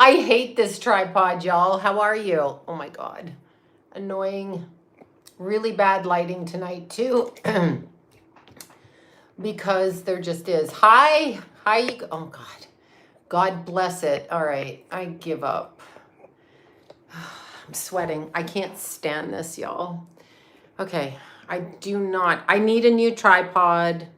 I hate this tripod, y'all. How are you? Oh my God. Annoying. Really bad lighting tonight too. Because there just is. Hi. Hi. Oh God. God bless it. All right. I give up. I'm sweating. I can't stand this, y'all. Okay. I need a new tripod.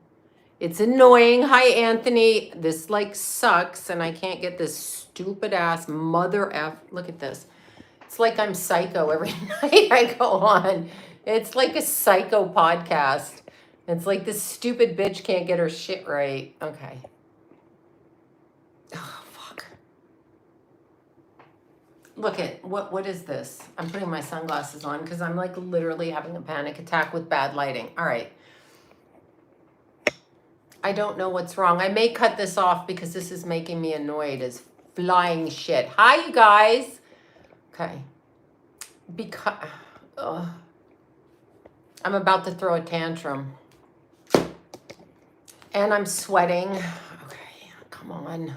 It's annoying. Hi, Anthony. This like sucks and I can't get this stupid ass mother F. Look at this. It's like I'm psycho every night I go on. It's like a psycho podcast. It's like this stupid bitch can't get her shit right. Okay. Oh, fuck. Look at, what is this? I'm putting my sunglasses on because I'm like literally having a panic attack with bad lighting. All right. I don't know what's wrong. I may cut this off because this is making me annoyed as flying shit. Hi, you guys. Okay. Because I'm about to throw a tantrum. And I'm sweating. Okay, come on.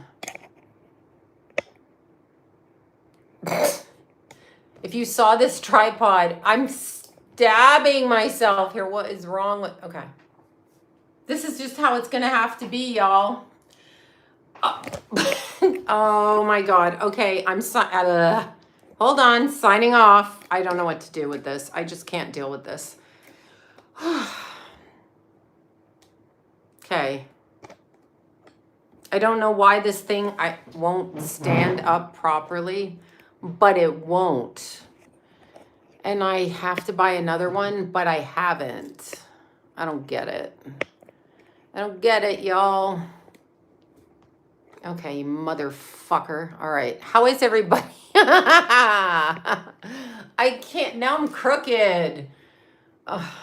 If you saw this tripod, I'm stabbing myself here. What is wrong with... Okay. This is just how it's going to have to be, y'all. Oh, my God. Okay, hold on. Signing off. I don't know what to do with this. I just can't deal with this. Okay. I don't know why this thing won't stand up properly, but it won't. And I have to buy another one, but I haven't. I don't get it. I don't get it, y'all. Okay, you motherfucker. All right. How is everybody? I can't. Now I'm crooked. Ugh.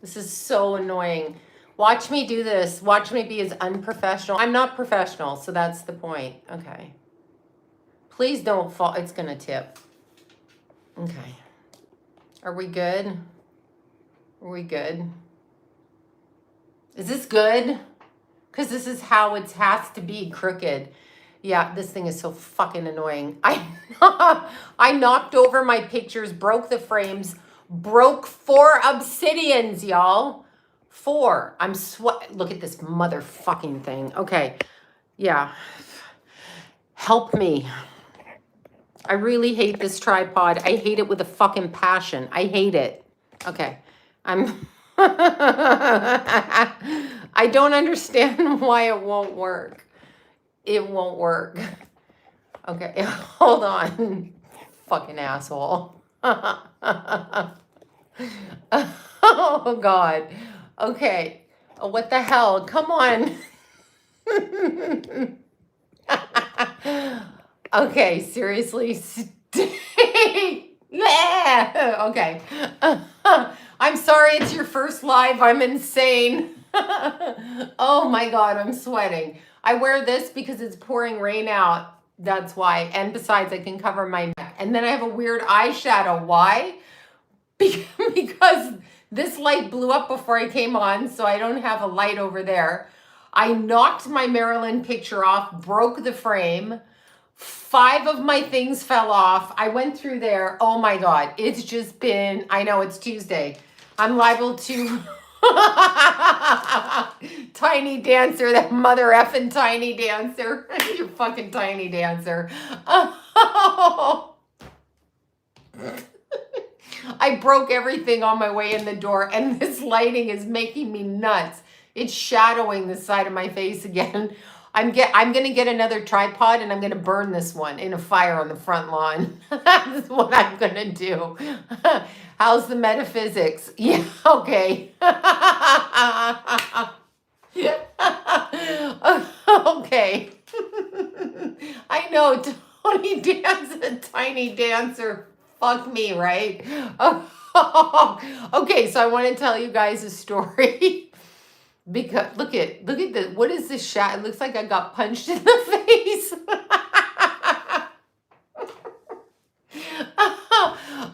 This is so annoying. Watch me do this. Watch me be as unprofessional. I'm not professional, so that's the point. Okay. Please don't fall. It's going to tip. Okay. Are we good? Are we good? Is this good? Because this is how it has to be, crooked. Yeah, this thing is so fucking annoying. I knocked over my pictures, broke the frames, broke 4 obsidians, y'all. 4. Look at this motherfucking thing. Okay. Yeah. Help me. I really hate this tripod. I hate it with a fucking passion. I hate it. Okay. I don't understand why it won't work. It won't work. Okay, hold on. Fucking asshole. Oh, God. Okay. Oh, what the hell? Come on. Okay, seriously. Stay. Okay. I'm sorry it's your first live. I'm insane. Oh my God, I'm sweating. I wear this because it's pouring rain out. That's why. And besides, I can cover my neck. And then I have a weird eyeshadow. Why? Because this light blew up before I came on, so I don't have a light over there. I knocked my Marilyn picture off, broke the frame. 5 of my things fell off. I went through there. Oh my God. It's just been, I know it's Tuesday. I'm liable to Tiny Dancer, that mother effing Tiny Dancer. You fucking Tiny Dancer. Oh. I broke everything on my way in the door, and this lighting is making me nuts. It's shadowing the side of my face again. I'm going to get another tripod, and I'm going to burn this one in a fire on the front lawn. That's what I'm going to do. How's the metaphysics? Yeah, okay. Okay. I know, Tony Dancer, Tiny Dancer. Fuck me, right? Okay, so I want to tell you guys a story. Because look at this. What is this shot? It looks like I got punched in the face.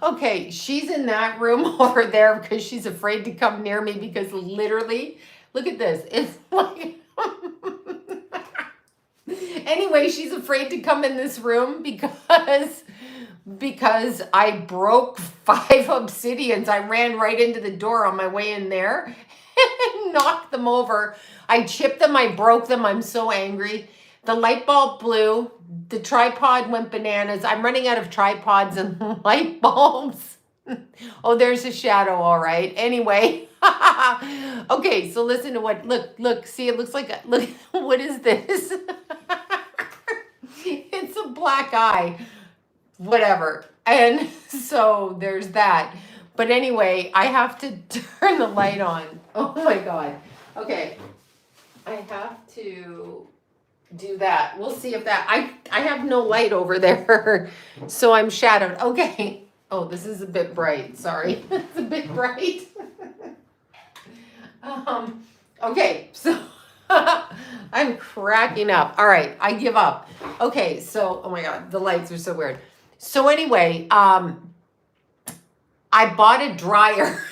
Okay, she's in that room over there because she's afraid to come near me because literally, look at this. It's like... Anyway. anyway, she's afraid to come in this room because I broke 5 obsidians. I ran right into the door on my way in there and knocked them over. I chipped them, I broke them. I'm so angry. The light bulb blew. The tripod went bananas. I'm running out of tripods and light bulbs. Oh, there's a shadow, all right. Anyway. Okay, so listen to what, look, see, it looks like, look, what is this? It's a black eye. Whatever. And so there's that. But anyway, I have to turn the light on. Oh my God. Okay. I have to do that. We'll see if that, I have no light over there. So I'm shadowed. Okay. Oh, this is a bit bright. Sorry. It's a bit bright. Okay. So I'm cracking up. All right. I give up. Okay. So, oh my God, the lights are so weird. So anyway, I bought a dryer.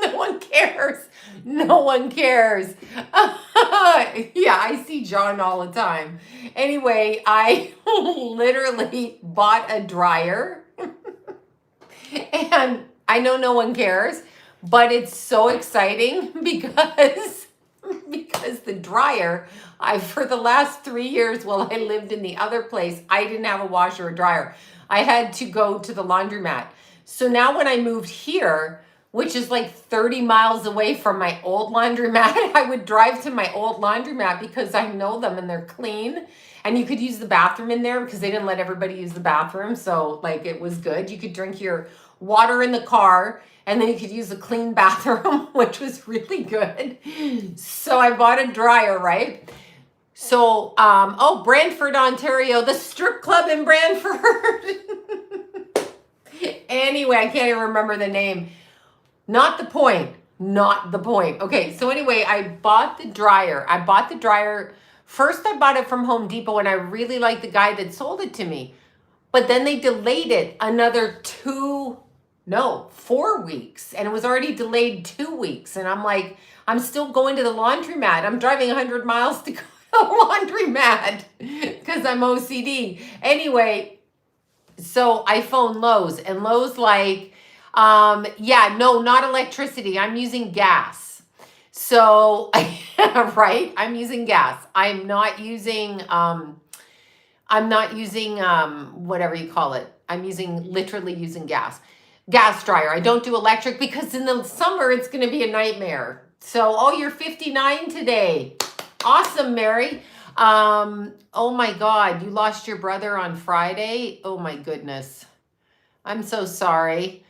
No one cares. No one cares. Yeah, I see John all the time. Anyway, I literally bought a dryer. And I know no one cares, but it's so exciting because the dryer, for the last 3 years while I lived in the other place, I didn't have a washer or dryer. I had to go to the laundromat. So now when I moved here, which is like 30 miles away from my old laundromat, I would drive to my old laundromat because I know them and they're clean. And you could use the bathroom in there because they didn't let everybody use the bathroom. So like it was good. You could drink your water in the car and then you could use a clean bathroom, which was really good. So I bought a dryer, right? So, oh, Brantford, Ontario, the strip club in Brantford. Anyway, I can't even remember the name. Not the point. Not the point. Okay, so anyway, I bought the dryer. First, I bought it from Home Depot, and I really liked the guy that sold it to me. But then they delayed it another 4 weeks. And it was already delayed 2 weeks. And I'm like, I'm still going to the laundromat. I'm driving 100 miles to go to the laundromat because I'm OCD. Anyway, so I phoned Lowe's, and Lowe's like, yeah, no, not electricity. I'm using gas. So, right, I'm using gas. I'm not using whatever you call it. I'm literally using gas dryer. I don't do electric because in the summer it's going to be a nightmare. So, oh, you're 59 today. Awesome, Mary. Oh my God, you lost your brother on Friday. Oh my goodness. I'm so sorry.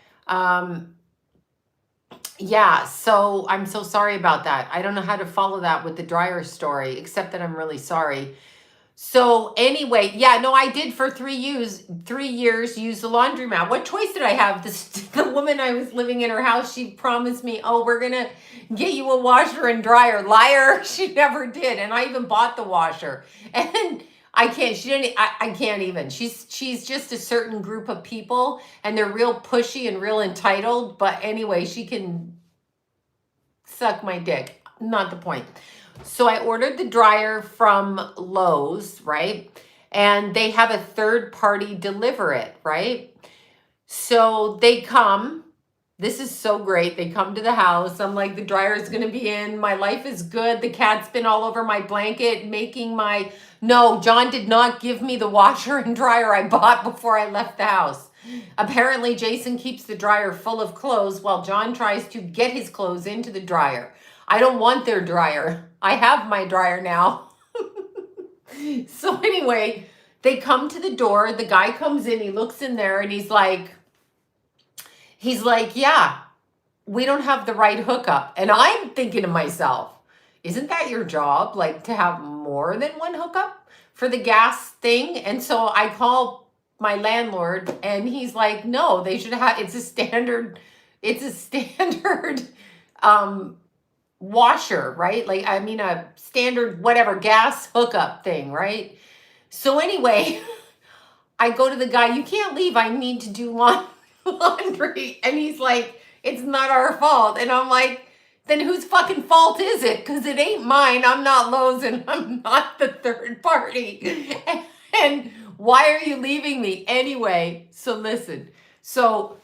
Yeah, so I'm so sorry about that. I don't know how to follow that with the dryer story, except that I'm really sorry. So anyway, yeah, no, I did for 3 years use the laundromat. What choice did I have? The woman I was living in her house, she promised me, oh, we're going to get you a washer and dryer. Liar, she never did. And I even bought the washer. And I can't even. She's just a certain group of people and they're real pushy and real entitled. But anyway, she can suck my dick. Not the point. So I ordered the dryer from Lowe's, right? And they have a third party deliver it, right? So they come. This is so great. They come to the house. I'm like, the dryer is going to be in. My life is good. The cat's been all over my blanket making my... No, John did not give me the washer and dryer I bought before I left the house. Apparently, Jason keeps the dryer full of clothes while John tries to get his clothes into the dryer. I don't want their dryer. I have my dryer now. So anyway, they come to the door. The guy comes in. He looks in there and he's like, yeah, we don't have the right hookup. And I'm thinking to myself, isn't that your job? Like to have more than one hookup for the gas thing? And so I call my landlord and he's like, no, they should have, it's a standard washer, right? Like, I mean, a standard, whatever, gas hookup thing, right? So anyway, I go to the guy, you can't leave. I need to do laundry. And he's like, it's not our fault. And I'm like, then whose fucking fault is it? Because it ain't mine. I'm not Lowe's and I'm not the third party. And why are you leaving me? Anyway, so listen. So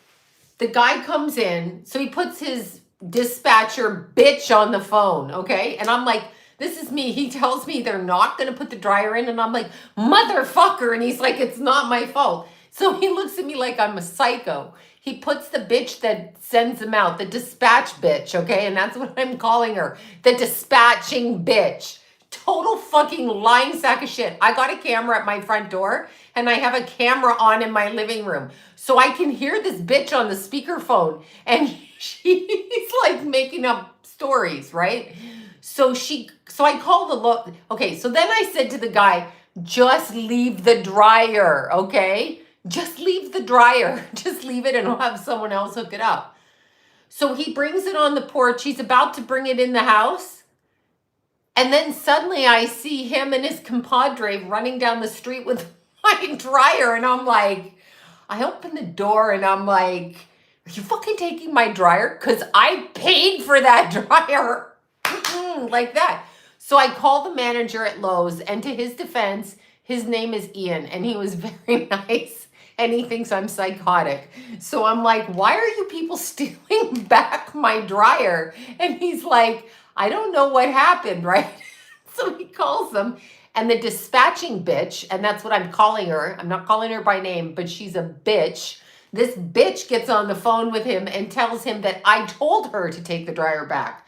the guy comes in, so he puts his dispatcher bitch on the phone, okay? And I'm like, this is me. He tells me they're not going to put the dryer in, and I'm like, motherfucker. And he's like, it's not my fault. So he looks at me like I'm a psycho. He puts the bitch that sends them out, the dispatch bitch, okay? And that's what I'm calling her, the dispatching bitch. Total fucking lying sack of shit. I got a camera at my front door, and I have a camera on in my living room. So I can hear this bitch on the speakerphone, and she's like making up stories, right? So I called okay, so then I said to the guy, just leave the dryer, okay? Just leave the dryer. Just leave it and I'll have someone else hook it up. So he brings it on the porch. He's about to bring it in the house. And then suddenly I see him and his compadre running down the street with my dryer. And I'm like, I open the door and I'm like, are you fucking taking my dryer? Because I paid for that dryer. Like that. So I call the manager at Lowe's, and to his defense, his name is Ian, and he was very nice, and he thinks I'm psychotic. So I'm like, why are you people stealing back my dryer? And he's like, I don't know what happened, right? So he calls them, and the dispatching bitch, and that's what I'm calling her. I'm not calling her by name, but she's a bitch. This bitch gets on the phone with him and tells him that I told her to take the dryer back.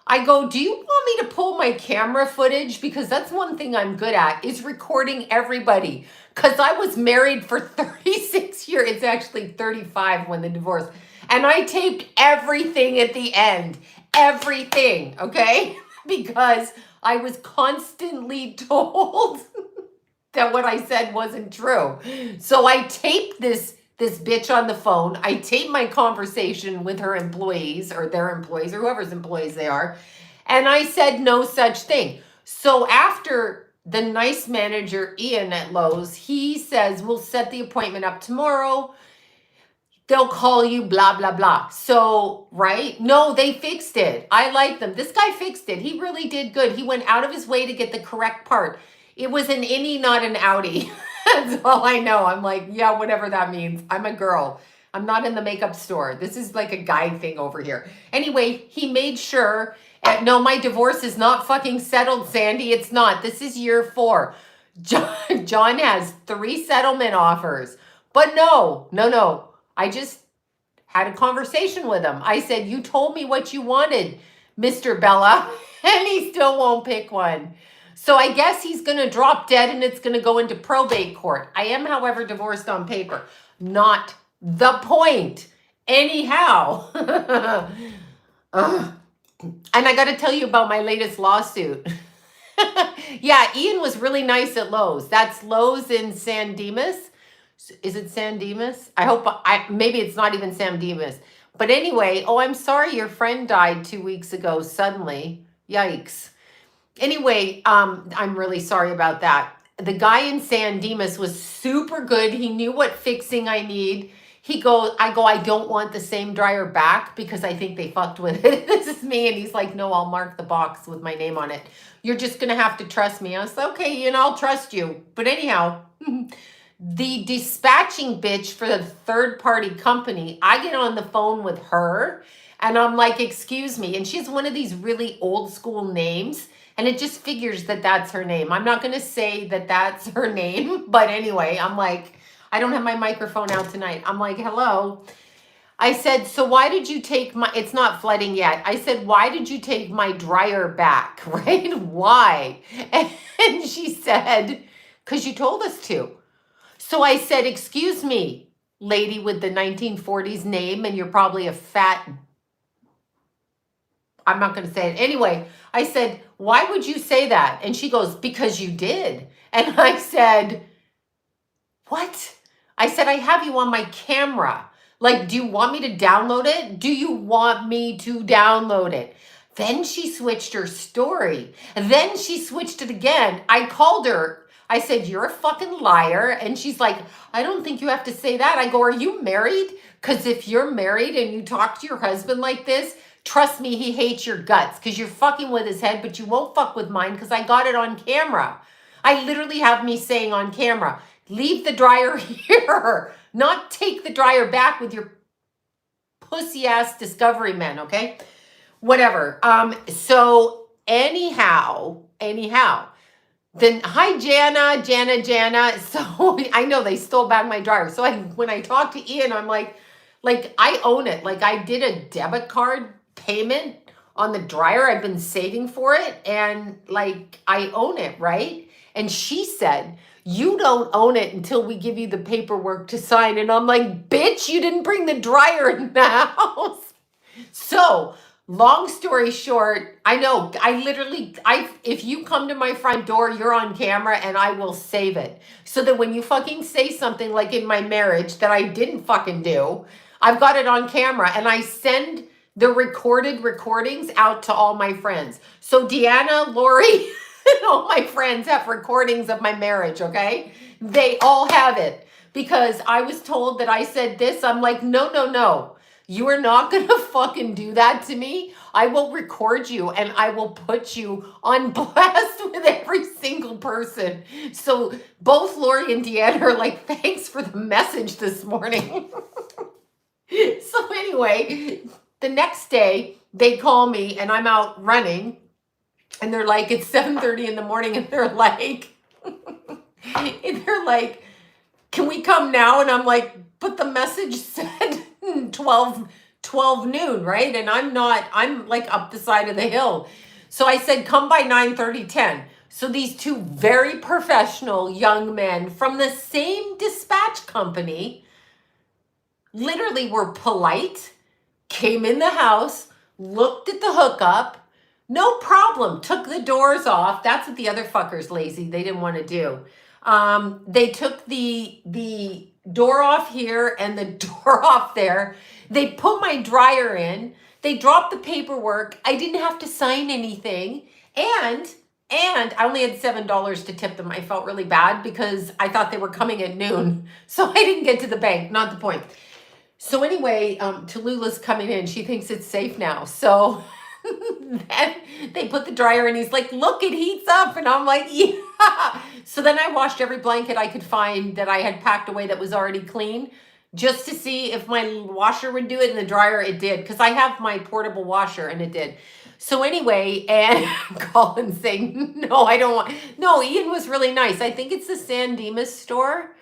I go, do you want me to pull my camera footage? Because that's one thing I'm good at, is recording everybody. Because I was married for 36 years. It's actually 35 when the divorce. And I taped everything at the end. Everything, okay? Because I was constantly told that what I said wasn't true. So I taped this bitch on the phone. I taped my conversation with her employees or their employees or whoever's employees they are. And I said no such thing. So after the nice manager, Ian at Lowe's, he says, we'll set the appointment up tomorrow. They'll call you, blah, blah, blah. So, right? No, they fixed it. I like them. This guy fixed it. He really did good. He went out of his way to get the correct part. It was an innie, not an outie. That's all I know. I'm like, yeah, whatever that means. I'm a girl. I'm not in the makeup store. This is like a guy thing over here. Anyway, he made sure, no, my divorce is not fucking settled, Sandy. It's not. This is year 4. John has 3 settlement offers. But no. I just had a conversation with him. I said, you told me what you wanted, Mr. Bella, and he still won't pick one. So I guess he's going to drop dead and it's going to go into probate court. I am, however, divorced on paper. Not the point. Anyhow. And I got to tell you about my latest lawsuit. Yeah, Ian was really nice at Lowe's. That's Lowe's in San Dimas. Is it San Dimas? I hope, maybe it's not even San Dimas. But anyway, oh, I'm sorry your friend died 2 weeks ago suddenly. Yikes. Anyway, I'm really sorry about that. The guy in San Dimas was super good. He knew what fixing I need. I don't want the same dryer back because I think they fucked with it. This is me. And he's like, no, I'll mark the box with my name on it. You're just going to have to trust me. I was like, okay, I'll trust you. But anyhow, the dispatching bitch for the third party company, I get on the phone with her and I'm like, excuse me. And she's one of these really old school names. And it just figures that that's her name. I'm not going to say that that's her name. But anyway, I'm like, I don't have my microphone out tonight. I'm like, hello. I said, so why did you take it's not flooding yet. I said, why did you take my dryer back, right? Why? And she said, because you told us to. So I said, excuse me, lady with the 1940s name, and you're probably a fat, I'm not going to say it. Anyway, I said, why would you say that? And she goes, because you did. And I said, what? I said, I have you on my camera. Like, do you want me to download it? Do you want me to download it? Then she switched her story. And then she switched it again. I called her. I said, you're a fucking liar. And she's like, I don't think you have to say that. I go, are you married? Because if you're married and you talk to your husband like this, Trust me, he hates your guts because you're fucking with his head, but you won't fuck with mine because I got it on camera. I literally have me saying on camera, leave the dryer here, not take the dryer back with your pussy ass Discovery men, okay? Whatever. So anyhow, then hi Jana. So I know they stole back my dryer. So when I talked to Ian, I'm like I own it. Like I did a debit card payment on the dryer. I've been saving for it and like I own it, right? And she said, you don't own it until we give you the paperwork to sign. And I'm like, bitch, you didn't bring the dryer in the house. So long story short, I know, if you come to my front door, you're on camera and I will save it. So that when you fucking say something like in my marriage that I didn't fucking do, I've got it on camera and I send the recorded recordings out to all my friends. So Deanna, Lori, and all my friends have recordings of my marriage, okay? They all have it because I was told that I said this. I'm like, no. You are not going to fucking do that to me. I will record you and I will put you on blast with every single person. So both Lori and Deanna are like, thanks for the message this morning. So anyway, the next day they call me and I'm out running and they're like, it's 7:30 in the morning and they're like, can we come now? And I'm like, but the message said 12 noon, right? And I'm like up the side of the hill. So I said, come by 9:30, 10. So these two very professional young men from the same dispatch company literally were polite, came in the house, looked at the hookup, no problem, took the doors off. That's what the other fuckers lazy, they didn't want to do. They took the door off here and the door off there. They put my dryer in. They dropped the paperwork. I didn't have to sign anything. And I only had $7 to tip them. I felt really bad because I thought they were coming at noon. So I didn't get to the bank, not the point. So anyway, Tallulah's coming in. She thinks it's safe now. So then they put the dryer in. He's like, look, it heats up. And I'm like, yeah. So then I washed every blanket I could find that I had packed away that was already clean just to see if my washer would do it. And the dryer, it did. Because I have my portable washer and it did. So anyway, and Colin's saying, no, I don't want. No, Ian was really nice. I think it's the San Dimas store.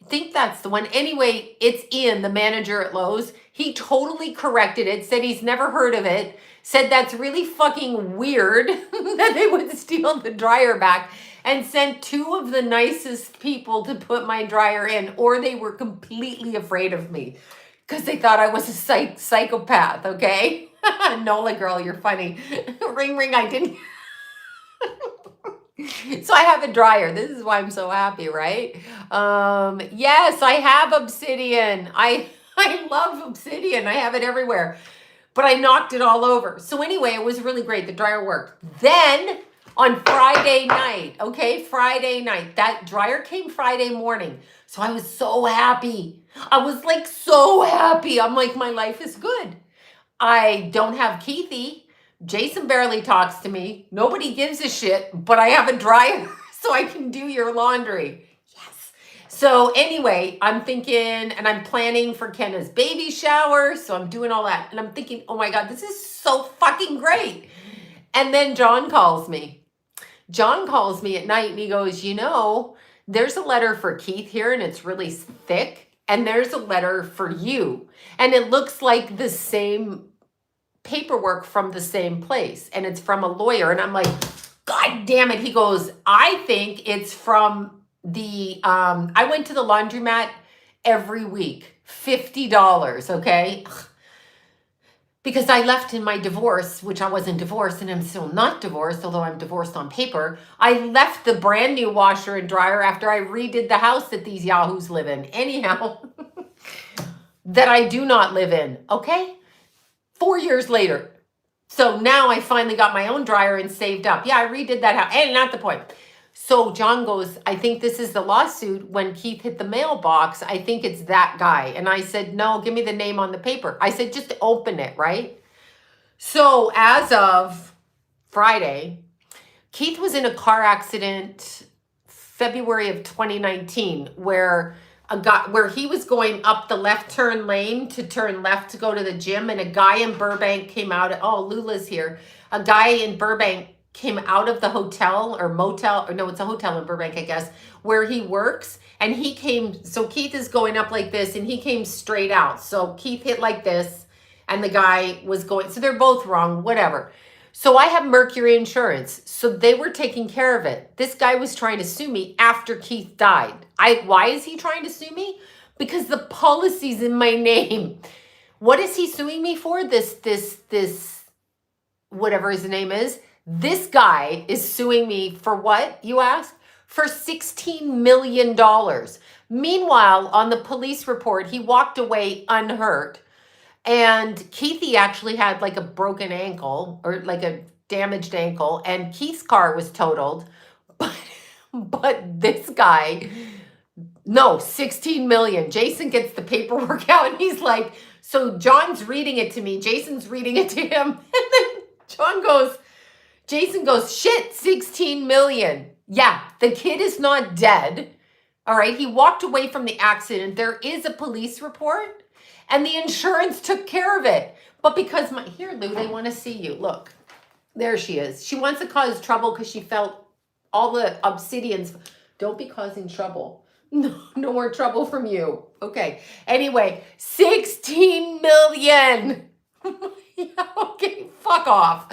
I think that's the one. Anyway, it's Ian, the manager at Lowe's. He totally corrected it, said he's never heard of it, said that's really fucking weird that they would steal the dryer back, and sent two of the nicest people to put my dryer in, or they were completely afraid of me because they thought I was a psychopath, okay? Nola girl, you're funny. Ring, ring, I didn't. So I have a dryer. This is why I'm so happy, right? Yes, I have obsidian. I love obsidian. I have it everywhere. But I knocked it all over. So anyway, it was really great. The dryer worked. Then on Friday night, okay, Friday night, that dryer came Friday morning. So I was so happy. I was like so happy. I'm like, my life is good. I don't have Keithy. Jason barely talks to me. Nobody gives a shit, but I have a dryer so I can do your laundry. Yes. So anyway, I'm thinking and I'm planning for Kenna's baby shower. So I'm doing all that. And I'm thinking, oh my God, this is so fucking great. And then John calls me. John calls me at night and he goes, you know, there's a letter for Keith here and it's really thick. And there's a letter for you. And it looks like the same paperwork from the same place. And it's from a lawyer. And I'm like, God damn it. He goes, I think it's from the, I went to the laundromat every week, $50, okay? Because I left in my divorce, which I wasn't divorced and I'm still not divorced, although I'm divorced on paper. I left the brand new washer and dryer after I redid the house that these yahoos live in. Anyhow, that I do not live in, okay? 4 years later. So now I finally got my own dryer and saved up. Yeah, I redid that house. And not the point. So John goes, I think this is the lawsuit when Keith hit the mailbox. I think it's that guy. And I said, no, give me the name on the paper. I said, just open it, right? So as of Friday, Keith was in a car accident February of 2019 where he was going up the left turn lane to turn left to go to the gym, and a guy in Burbank came out. Oh, Lula's here. A guy in Burbank came out of the hotel or motel, or no, it's a hotel in Burbank, I guess, where he works. And he came, so Keith is going up like this and he came straight out. So Keith hit like this and the guy was going, so they're both wrong, whatever. So I have Mercury Insurance. So they were taking care of it. This guy was trying to sue me after Keith died. Why is he trying to sue me? Because the policy's in my name. What is he suing me for? This, whatever his name is. This guy is suing me for what, you ask? For $16 million. Meanwhile, on the police report, he walked away unhurt. And Keithy actually had like a broken ankle or like a damaged ankle, and Keith's car was totaled. But this guy, no, 16 million. Jason gets the paperwork out and he's like, so John's reading it to me. Jason's reading it to him. And then Jason goes, shit, 16 million. Yeah, the kid is not dead. All right, he walked away from the accident. There is a police report. And the insurance took care of it. But because here, Lou, they want to see you. Look, there she is. She wants to cause trouble because she felt all the obsidians. Don't be causing trouble. No more trouble from you. Okay. Anyway, 16 million. Yeah, okay, fuck off.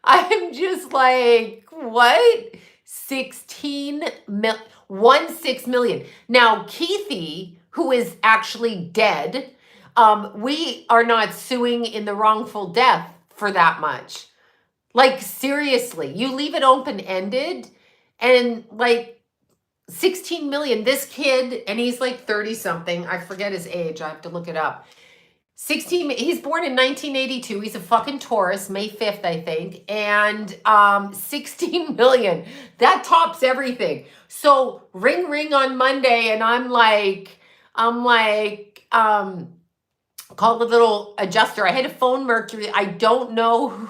I'm just like, what? 16 million. Now, Keithy, who is actually dead, we are not suing in the wrongful death for that much. Like, seriously, you leave it open-ended and like 16 million. This kid, and he's like 30 something. I forget his age. I have to look it up. 16, he's born in 1982. He's a fucking Taurus, May 5th, I think. And 16 million. That tops everything. So ring on Monday, and I'm like, call the little adjuster. I had to phone Mercury. I don't know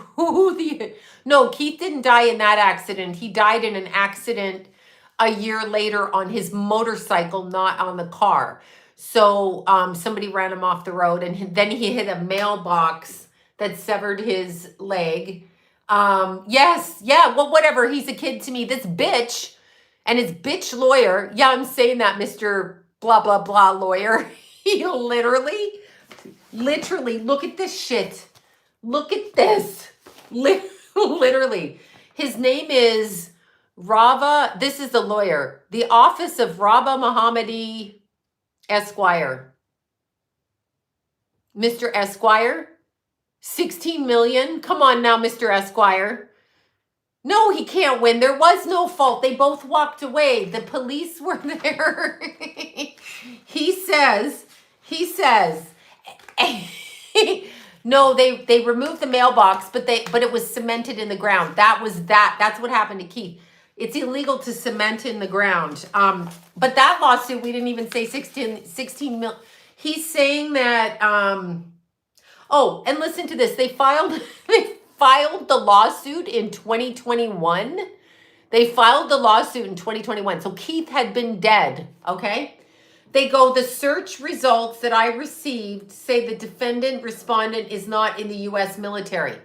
no, Keith didn't die in that accident. He died in an accident a year later on his motorcycle, not on the car. So somebody ran him off the road, and then he hit a mailbox that severed his leg. Yes, yeah, well, whatever. He's a kid to me. This bitch and his bitch lawyer. Yeah, I'm saying that, Mr. Blah, blah, blah lawyer. He literally, look at this shit. Look at this. Literally. His name is Rava. This is the lawyer. The Office of Rava Mohammadi Esquire. Mr. Esquire, 16 million. Come on now, Mr. Esquire. No, he can't win. There was no fault. They both walked away. The police were there. He says, no, they removed the mailbox, but it was cemented in the ground. That's what happened to Keith. It's illegal to cement in the ground. But that lawsuit, we didn't even say 16 mil. He's saying that, oh, and listen to this. They filed the lawsuit in 2021. They filed the lawsuit in 2021. So Keith had been dead, okay? They go, the search results that I received say the defendant respondent is not in the U.S. military.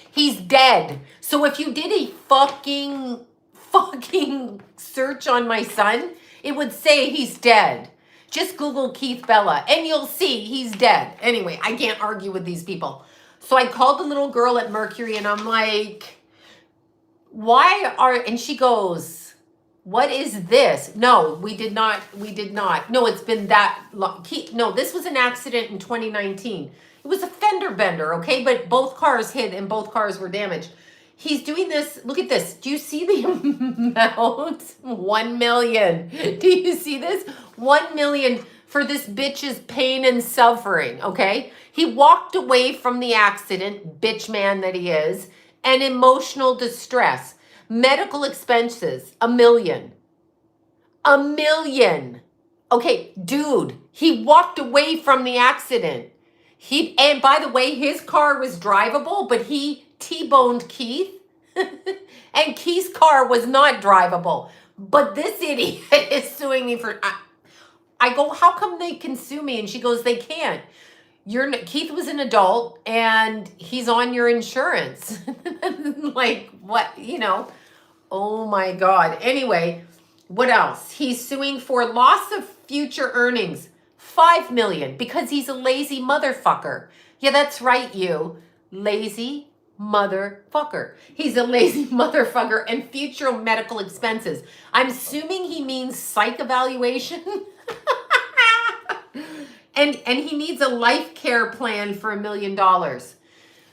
He's dead. So if you did a fucking search on my son, it would say he's dead. Just Google Keith Bella and you'll see he's dead. Anyway, I can't argue with these people. So I called the little girl at Mercury and I'm like, and she goes, what is this? No, we did not. No, it's been that long. No, this was an accident in 2019. It was a fender bender, okay? But both cars hit and both cars were damaged. He's doing this. Look at this. Do you see the amount? 1 million. Do you see this? 1 million for this bitch's pain and suffering, okay? He walked away from the accident, bitch man that he is, and emotional distress. Medical expenses, 1 million. 1 million. Okay, dude, he walked away from the accident. And by the way, his car was drivable, but he T-boned Keith. And Keith's car was not drivable. But this idiot is suing me for, I go, how come they can sue me? And she goes, they can't. Keith was an adult and he's on your insurance. Like, what, oh my God. Anyway, what else? He's suing for loss of future earnings, $5 million, because he's a lazy motherfucker. Yeah, that's right, you lazy motherfucker. He's a lazy motherfucker, and future medical expenses. I'm assuming he means psych evaluation. And he needs a life care plan for $1 million.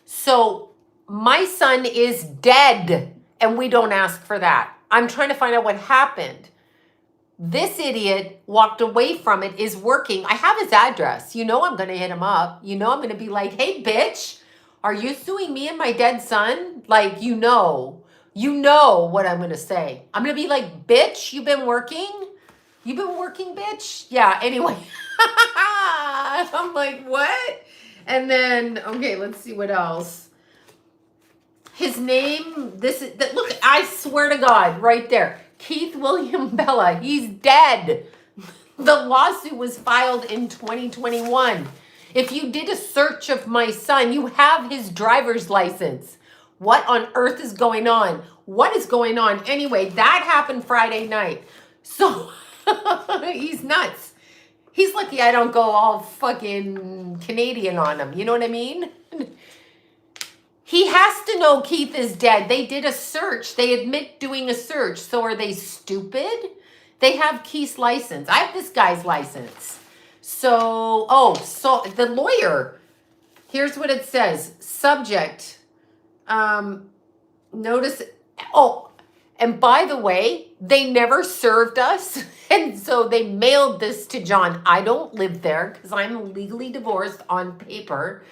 So my son is dead, and we don't ask for that. I'm trying to find out what happened. This idiot walked away from it, is working. I have his address. I'm going to hit him up. I'm going to be like, hey, bitch, are you suing me and my dead son? Like, you know what I'm going to say. I'm going to be like, bitch, you've been working? You've been working, bitch? Yeah, anyway. I'm like, what? And then, okay, let's see what else. His name, look, I swear to God, right there. Keith William Bella, he's dead. The lawsuit was filed in 2021. If you did a search of my son, you have his driver's license. What on earth is going on? What is going on? Anyway, that happened Friday night. So he's nuts. He's lucky I don't go all fucking Canadian on him. You know what I mean? He has to know Keith is dead. They did a search. They admit doing a search. So are they stupid? They have Keith's license. I have this guy's license. So the lawyer, here's what it says. Subject, notice, and by the way, they never served us. And so they mailed this to John. I don't live there because I'm legally divorced on paper.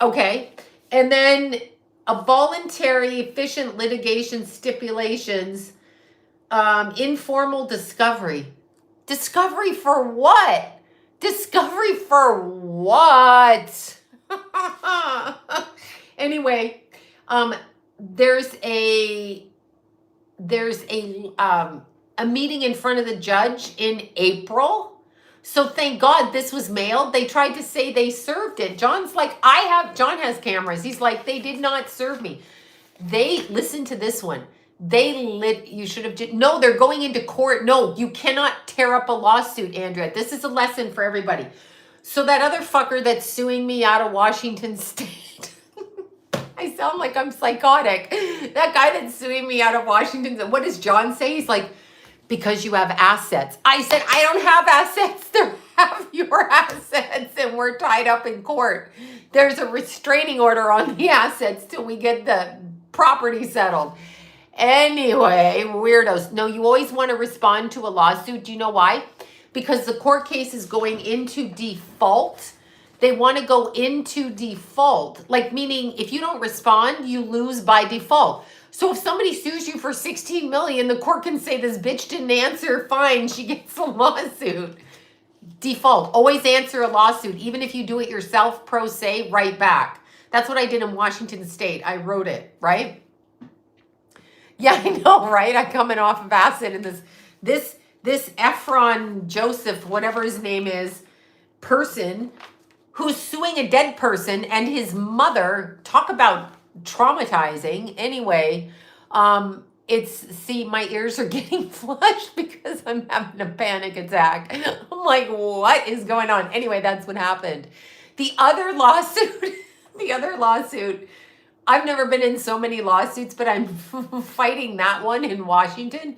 Okay. And then a voluntary efficient litigation stipulations, informal discovery. Discovery for what? Discovery for what? Anyway, there's a meeting in front of the judge in April. So thank God this was mailed. They tried to say they served it. John's like, John has cameras. He's like, they did not serve me. Listen to this one. No, they're going into court. No, you cannot tear up a lawsuit, Andrea. This is a lesson for everybody. So that other fucker that's suing me out of Washington State. I sound like I'm psychotic. That guy that's suing me out of Washington. What does John say? He's like, because you have assets. I said, I don't have assets. They have your assets and we're tied up in court. There's a restraining order on the assets till we get the property settled. Anyway, weirdos. No, you always want to respond to a lawsuit. Do you know why? Because the court case is going into default. They want to go into default. Like, meaning if you don't respond, you lose by default. So if somebody sues you for $16 million, the court can say this bitch didn't answer, fine, she gets a lawsuit. Default. Always answer a lawsuit. Even if you do it yourself, pro se, write back. That's what I did in Washington State. I wrote it, right? Yeah, I know, right? I'm coming off of acid, and this Efron Joseph, whatever his name is, person who's suing a dead person and his mother, talk about traumatizing. Anyway, my ears are getting flushed because I'm having a panic attack. I'm like, what is going on? Anyway, that's what happened. The other lawsuit, I've never been in so many lawsuits, but I'm fighting that one in Washington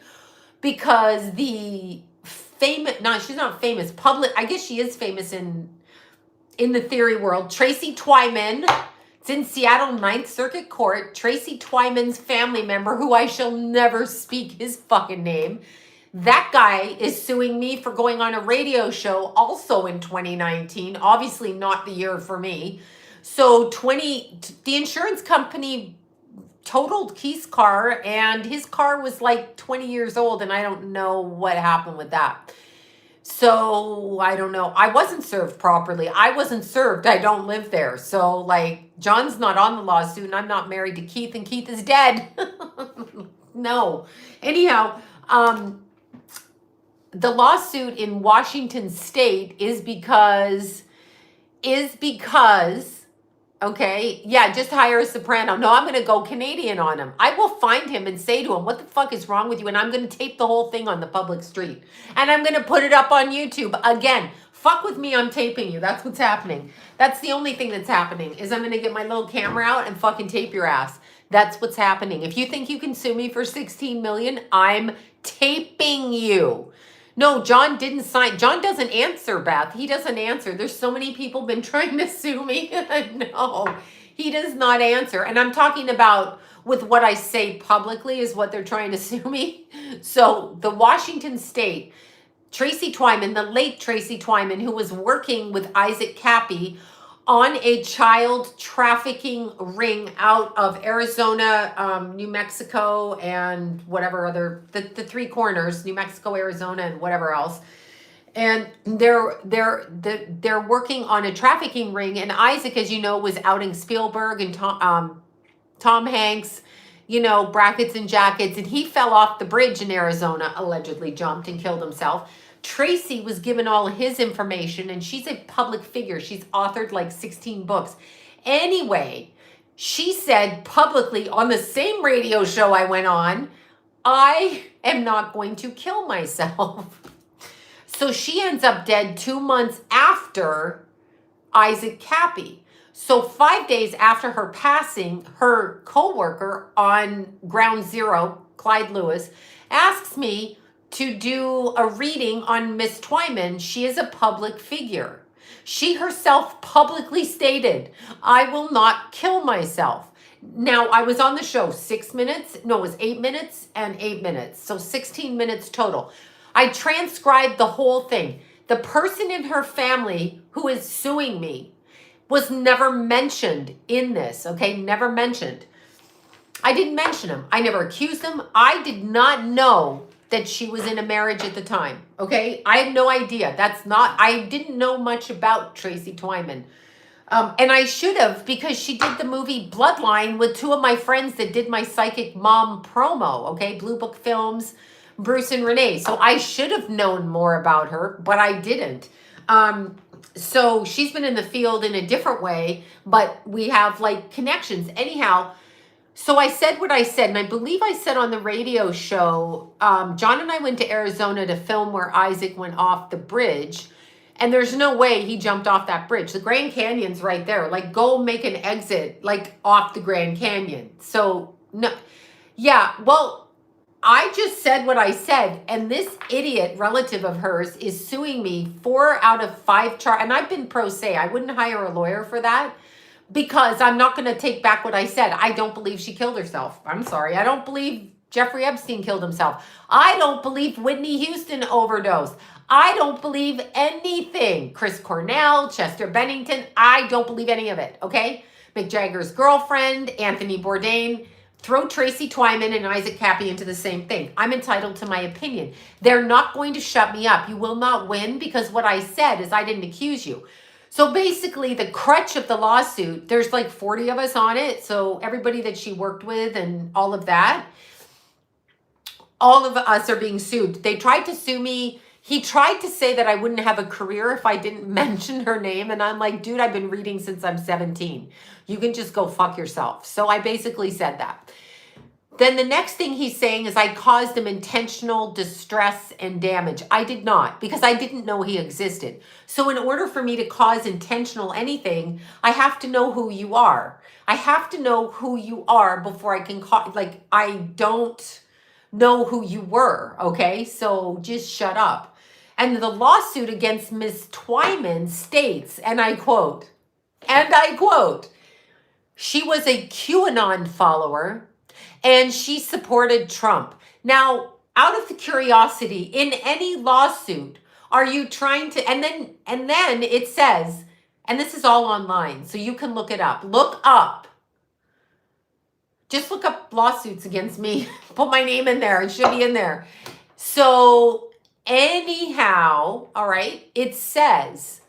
because she's not famous, public, I guess she is famous in the theory world. Tracy Twyman, it's in Seattle 9th Circuit Court. Tracy Twyman's family member, who I shall never speak his fucking name. That guy is suing me for going on a radio show also in 2019. Obviously not the year for me. So the insurance company totaled Keith's car, and his car was like 20 years old, and I don't know what happened with that. So I don't know. I wasn't served properly. I wasn't served. I don't live there. So like John's not on the lawsuit and I'm not married to Keith and Keith is dead. No. Anyhow, the lawsuit in Washington state is because okay, yeah, just hire a soprano. No, I'm going to go Canadian on him. I will find him and say to him, what the fuck is wrong with you? And I'm going to tape the whole thing on the public street. And I'm going to put it up on YouTube. Again, fuck with me, I'm taping you. That's what's happening. That's the only thing that's happening is I'm going to get my little camera out and fucking tape your ass. That's what's happening. If you think you can sue me for 16 million, I'm taping you. No, John didn't sign. John doesn't answer, Beth. He doesn't answer. There's so many people been trying to sue me. No, he does not answer. And I'm talking about with what I say publicly is what they're trying to sue me. So the Washington state, Tracy Twyman, the late Tracy Twyman, who was working with Isaac Cappy on a child trafficking ring out of Arizona, New Mexico, and whatever other, the three corners, New Mexico, Arizona, and whatever else. And they're working on a trafficking ring. And Isaac, as you know, was outing Spielberg and Tom Hanks, you know, brackets and jackets. And he fell off the bridge in Arizona, allegedly jumped and killed himself. Tracy was given all his information and she's a public figure. She's authored like 16 books. Anyway, she said publicly on the same radio show I went on, I am not going to kill myself. So she ends up dead 2 months after Isaac Cappy. So 5 days after her passing, her co-worker on Ground Zero, Clyde Lewis, asks me to do a reading on Miss Twyman. She is a public figure. She herself publicly stated, I will not kill myself. Now, I was on the show 6 minutes. No, it was 8 minutes and 8 minutes. So 16 minutes total. I transcribed the whole thing. The person in her family who is suing me was never mentioned in this, okay? Never mentioned. I didn't mention him. I never accused him. I did not know that she was in a marriage at the time, okay? I had no idea. I didn't know much about Tracy Twyman. And I should have, because she did the movie Bloodline with two of my friends that did my Psychic Mom promo, okay? Blue Book Films, Bruce and Renee. So I should have known more about her, but I didn't. So she's been in the field in a different way, but we have like connections. Anyhow, so I said what I said, and I believe I said on the radio show, John and I went to Arizona to film where Isaac went off the bridge, and there's no way he jumped off that bridge. The Grand Canyon's right there. Like, go make an exit, like, off the Grand Canyon. So, no. Yeah, well, I just said what I said, and this idiot relative of hers is suing me 4 out of 5 charges, and I've been pro se. I wouldn't hire a lawyer for that. Because I'm not going to take back what I said. I don't believe she killed herself. I'm sorry. I don't believe Jeffrey Epstein killed himself. I don't believe Whitney Houston overdosed. I don't believe anything. Chris Cornell, Chester Bennington. I don't believe any of it, okay? Mick Jagger's girlfriend, Anthony Bourdain. Throw Tracy Twyman and Isaac Cappy into the same thing. I'm entitled to my opinion. They're not going to shut me up. You will not win because what I said is I didn't accuse you. So basically the crutch of the lawsuit, there's like 40 of us on it. So everybody that she worked with and all of that, all of us are being sued. They tried to sue me. He tried to say that I wouldn't have a career if I didn't mention her name. And I'm like, dude, I've been reading since I'm 17. You can just go fuck yourself. So I basically said that. Then the next thing he's saying is I caused him intentional distress and damage. I did not, because I didn't know he existed. So in order for me to cause intentional anything, I have to know who you are. I have to know who you are before I can call, like, I don't know who you were, okay? So just shut up. And the lawsuit against Ms. Twyman states, and I quote, she was a QAnon follower, and she supported Trump. Now, out of the curiosity, in any lawsuit, are you trying to, and then it says, and this is all online, so you can look it up. Just look up lawsuits against me. Put my name in there. It should be in there. So, Anyhow, all right, it says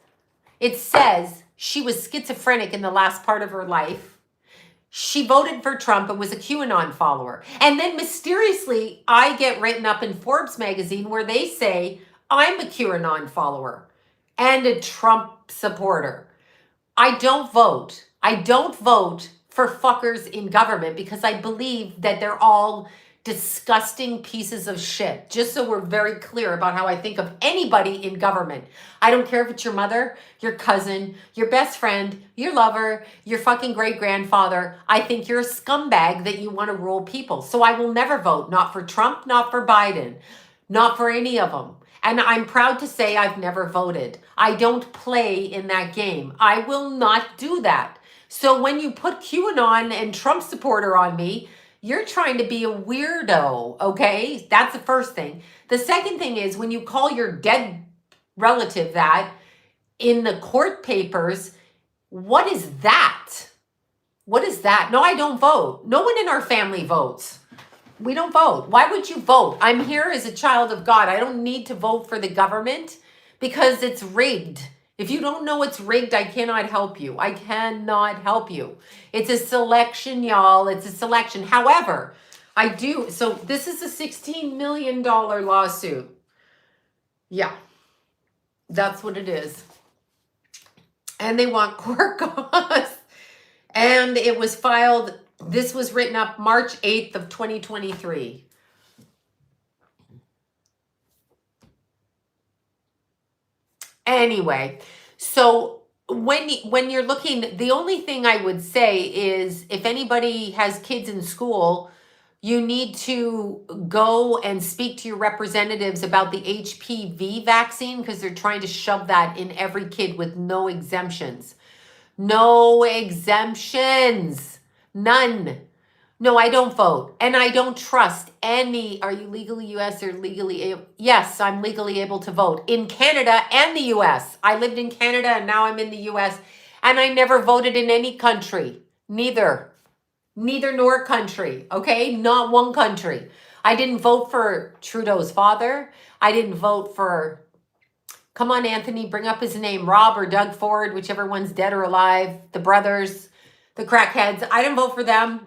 she was schizophrenic in the last part of her life. She voted for Trump and was a QAnon follower. And then mysteriously, I get written up in Forbes magazine where they say I'm a QAnon follower and a Trump supporter. I don't vote. I don't vote for fuckers in government because I believe that they're all disgusting pieces of shit. Just so we're very clear about how I think of anybody in government. I don't care if it's your mother, your cousin, your best friend, your lover, your fucking great grandfather. I think you're a scumbag that you want to rule people. So I will never vote. Not for Trump, not for Biden, not for any of them. And I'm proud to say I've never voted. I don't play in that game. I will not do that. So when you put QAnon and Trump supporter on me, you're trying to be a weirdo, okay? That's the first thing. The second thing is when you call your dead relative that in the court papers, what is that? What is that? No, I don't vote. No one in our family votes. We don't vote. Why would you vote? I'm here as a child of God. I don't need to vote for the government because it's rigged. If you don't know it's rigged, I cannot help you. I cannot help you. It's a selection, y'all. It's a selection. However, I do. So this is a $16 million lawsuit. Yeah, that's what it is. And they want court costs. And it was filed, this was written up March 8th of 2023. Anyway, so when you're looking, the only thing I would say is if anybody has kids in school, you need to go and speak to your representatives about the HPV vaccine because they're trying to shove that in every kid with no exemptions. No exemptions. None. No, I don't vote. And I don't trust any. Are you legally U.S. or legally able? Yes, I'm legally able to vote in Canada and the U.S. I lived in Canada and now I'm in the U.S. And I never voted in any country. Neither nor country. Okay? Not one country. I didn't vote for Trudeau's father. I didn't vote for, come on, Anthony, bring up his name, Rob or Doug Ford, whichever one's dead or alive, the brothers, the crackheads. I didn't vote for them.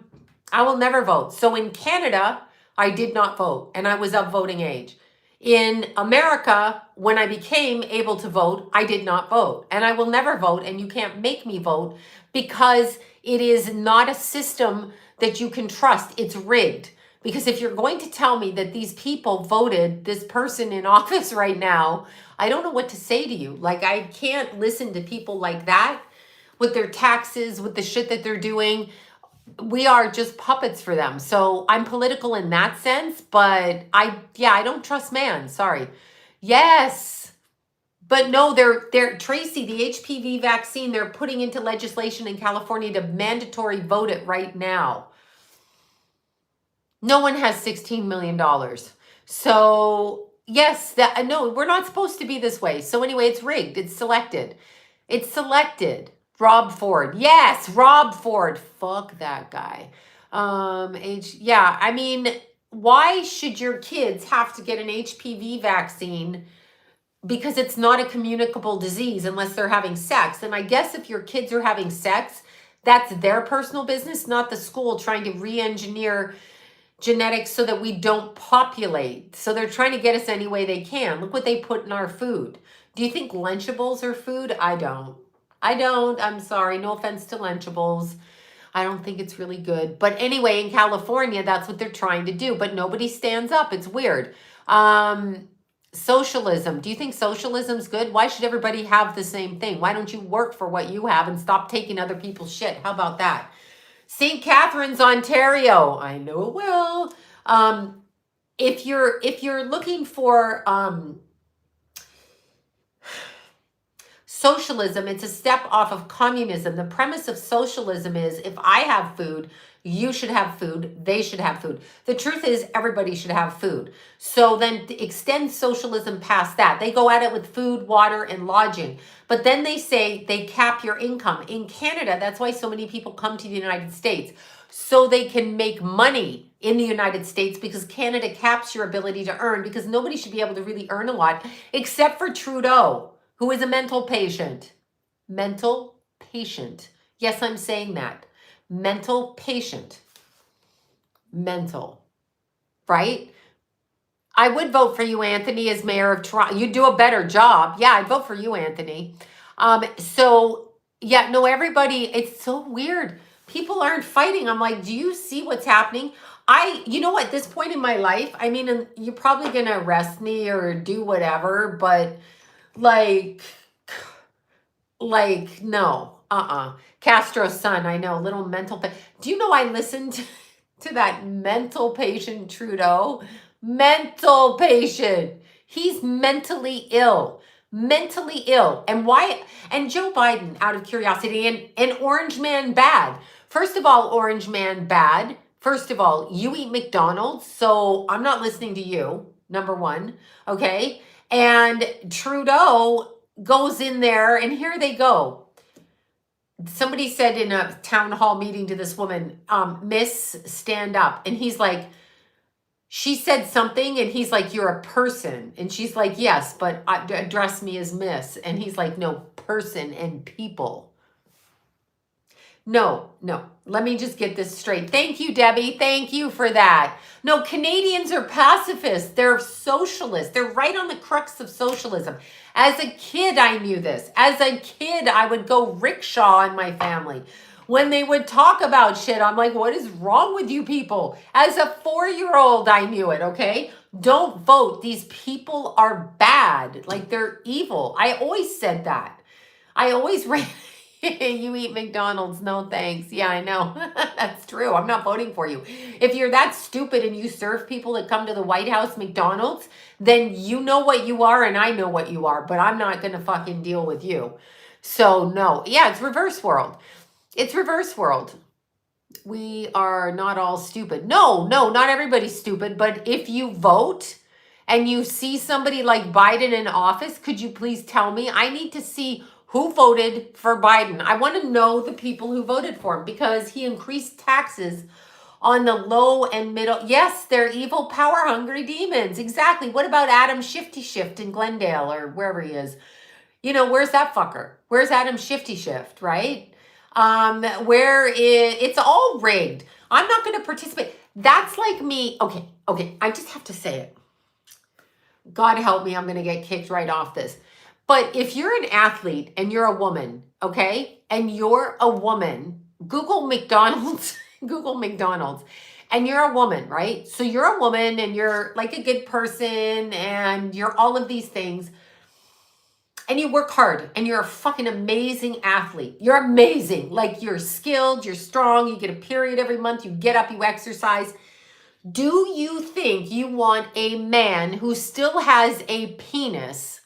I will never vote. So in Canada, I did not vote and I was of voting age. In America, when I became able to vote, I did not vote and I will never vote and you can't make me vote because it is not a system that you can trust. It's rigged. Because if you're going to tell me that these people voted this person in office right now, I don't know what to say to you. Like, I can't listen to people like that with their taxes, with the shit that they're doing. We are just puppets for them. So I'm political in that sense, but I don't trust man. Sorry. Yes. But no, they're Tracy, the HPV vaccine, they're putting into legislation in California to mandatory vote it right now. No one has $16 million. So yes, no, we're not supposed to be this way. So anyway, it's rigged. It's selected. It's selected. Rob Ford. Yes, Rob Ford. Fuck that guy. Yeah, I mean, why should your kids have to get an HPV vaccine? Because it's not a communicable disease unless they're having sex. And I guess if your kids are having sex, that's their personal business, not the school trying to re-engineer genetics so that we don't populate. So they're trying to get us any way they can. Look what they put in our food. Do you think Lunchables are food? I don't. I'm sorry. No offense to Lunchables. I don't think it's really good. But anyway, in California, that's what they're trying to do. But nobody stands up. It's weird. Socialism. Do you think socialism's good? Why should everybody have the same thing? Why don't you work for what you have and stop taking other people's shit? How about that? St. Catharines, Ontario. I know it will. If you're looking for socialism, it's a step off of communism. The premise of socialism is if I have food, you should have food, they should have food. The truth is everybody should have food. So then to extend socialism past that, they go at it with food, water, and lodging. But then they say they cap your income. In Canada, that's why so many people come to the United States. so they can make money in the United States, because Canada caps your ability to earn, because nobody should be able to really earn a lot except for Trudeau, who is a mental patient. Mental patient. Yes, I'm saying that. Mental patient. Mental. Right? I would vote for you, Anthony, as mayor of Toronto. You do a better job. Yeah, I'd vote for you, Anthony. So yeah, no, everybody, it's so weird. People aren't fighting. I'm like, do you see what's happening? You know, at this point in my life, I mean, you're probably going to arrest me or do whatever, but like, no, Castro's son, I know, little mental. Do you know I listened to that mental patient Trudeau? Mental patient. He's mentally ill. Mentally ill. And why? And Joe Biden, out of curiosity, and Orange Man bad. First of all, Orange Man bad. First of all, you eat McDonald's, so I'm not listening to you, number one. Okay. And Trudeau goes in there, and here they go. Somebody said in a town hall meeting to this woman, Miss, stand up. And he's like, she said something, and he's like, you're a person. And she's like, yes, but address me as Miss. And he's like, no, person and people. No. Let me just get this straight. Thank you, Debbie. Thank you for that. No, Canadians are pacifists. They're socialists. They're right on the crux of socialism. As a kid, I knew this. As a kid, I would go rickshaw in my family. When they would talk about shit, I'm like, what is wrong with you people? As a 4-year-old, I knew it, okay? Don't vote. These people are bad. Like, they're evil. I always said that. I always ran. You eat McDonald's. No, thanks. Yeah, I know. That's true. I'm not voting for you. If you're that stupid and you serve people that come to the White House McDonald's, then you know what you are and I know what you are, but I'm not going to fucking deal with you. So no. Yeah, it's reverse world. It's reverse world. We are not all stupid. No, not everybody's stupid. But if you vote and you see somebody like Biden in office, could you please tell me? I need to see who voted for Biden. I want to know the people who voted for him, because he increased taxes on the low and middle. Yes, they're evil, power-hungry demons. Exactly. What about Adam Shifty Shift in Glendale or wherever he is? You know, where's that fucker? Where's Adam Shifty Shift, right? It's all rigged. I'm not going to participate. That's like me. Okay. I just have to say it. God help me, I'm going to get kicked right off this. But if you're an athlete and you're a woman, okay, and you're a woman, Google McDonald's, Google McDonald's, and you're a woman, right? So you're a woman and you're like a good person and you're all of these things. And you work hard and you're a fucking amazing athlete. You're amazing. Like, you're skilled, you're strong, you get a period every month, you get up, you exercise. Do you think you want a man who still has a penis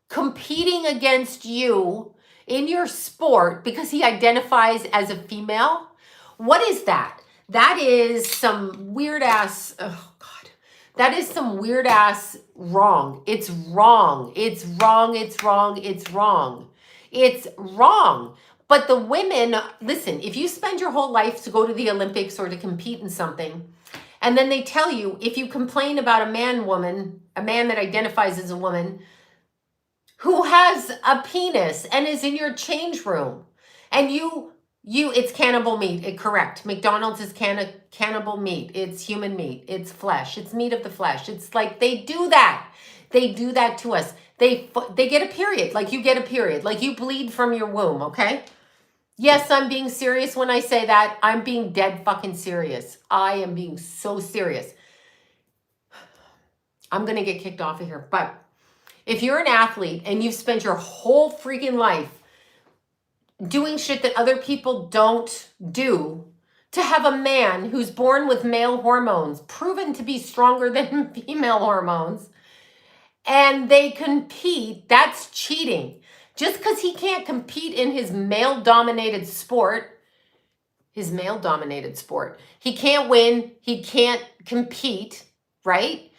competing against you in your sport because he identifies as a female? What is that? That is some weird ass, oh God. That is some weird ass wrong. It's wrong. It's wrong. It's wrong. It's wrong. It's wrong. But the women, listen, if you spend your whole life to go to the Olympics or to compete in something, and then they tell you, if you complain about a man that identifies as a woman who has a penis and is in your change room, and it's cannibal meat. Correct. McDonald's is cannibal meat. It's human meat. It's flesh. It's meat of the flesh. It's like they do that. They do that to us. They get a period. Like you get a period. Like you bleed from your womb, okay? Yes, I'm being serious when I say that. I'm being dead fucking serious. I am being so serious. I'm going to get kicked off of here. But if you're an athlete and you've spent your whole freaking life doing shit that other people don't do, to have a man who's born with male hormones, proven to be stronger than female hormones, and they compete, that's cheating. Just because he can't compete in his male-dominated sport, he can't win, he can't compete, right?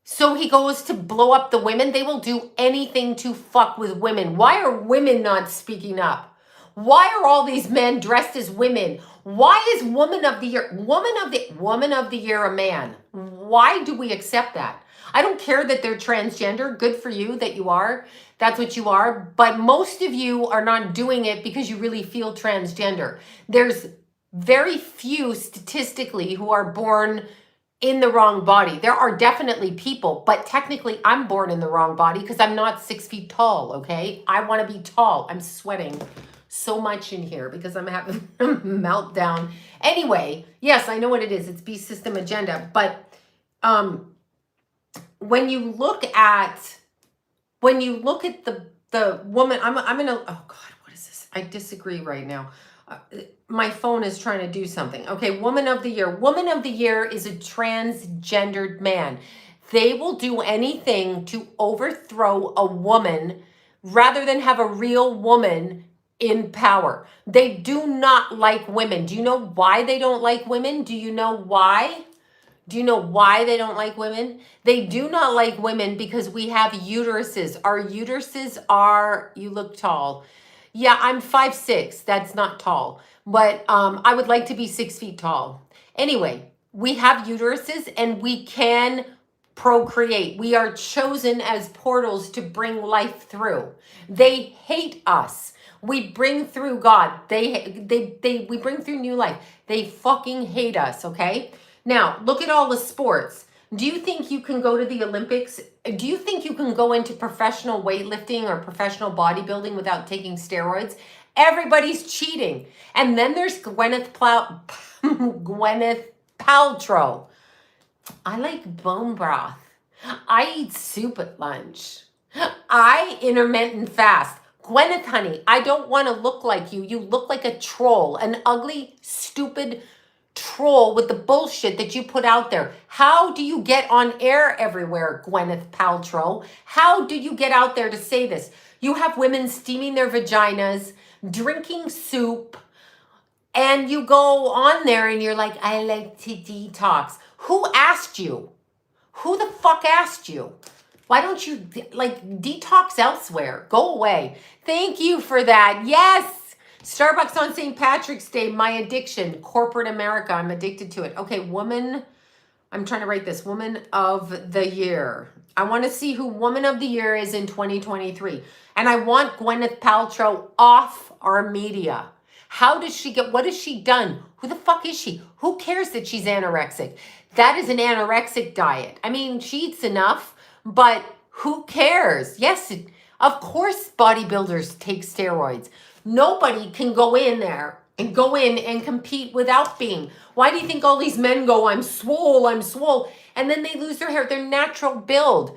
So he goes to blow up the women. They will do anything to fuck with women. Why are women not speaking up? Why are all these men dressed as women? Why is woman of the year, woman of the year a man? Why do we accept that? I don't care that they're transgender. Good for you that you are. That's what you are. But most of you are not doing it because you really feel transgender. There's very few statistically who are born in the wrong body. There are definitely people, but technically I'm born in the wrong body because I'm not 6 feet tall, okay? I want to be tall. I'm sweating so much in here because I'm having a meltdown. Anyway, yes, I know what it is. It's Beast System Agenda. But when you look at the woman, I'm gonna, oh God, what is this? I disagree right now. My phone is trying to do something. Okay, woman of the year. Woman of the year is a transgendered man. They will do anything to overthrow a woman rather than have a real woman in power. They do not like women. Do you know why they don't like women? Do you know why? Do you know why they don't like women? They do not like women because we have uteruses. Our uteruses are, you look tall. Yeah, I'm 5'6". That's not tall. But I would like to be 6 feet tall. Anyway, we have uteruses and we can procreate. We are chosen as portals to bring life through. They hate us. We bring through God. We bring through new life. They fucking hate us, okay? Now, look at all the sports. Do you think you can go to the Olympics? Do you think you can go into professional weightlifting or professional bodybuilding without taking steroids? Everybody's cheating. And then there's Gwyneth Paltrow. I like bone broth. I eat soup at lunch. I intermittent fast. Gwyneth, honey, I don't want to look like you. You look like a troll, an ugly, stupid troll with the bullshit that you put out there. How do you get on air everywhere, Gwyneth Paltrow? How do you get out there to say this? You have women steaming their vaginas, drinking soup, and you go on there and you're like, I like to detox. Who asked you? Who the fuck asked you? Why don't you detox elsewhere? Go away. Thank you for that. Yes. Starbucks on St. Patrick's Day, my addiction. Corporate America, I'm addicted to it. Okay, woman, I'm trying to write this. Woman of the year. I want to see who woman of the year is in 2023. And I want Gwyneth Paltrow off our media. How does she get, what has she done? Who the fuck is she? Who cares that she's anorexic? That is an anorexic diet. I mean, she eats enough, but who cares? Yes, of course bodybuilders take steroids. Nobody can go in there and compete without being. Why do you think all these men go, I'm swole, and then they lose their hair? They're natural builds,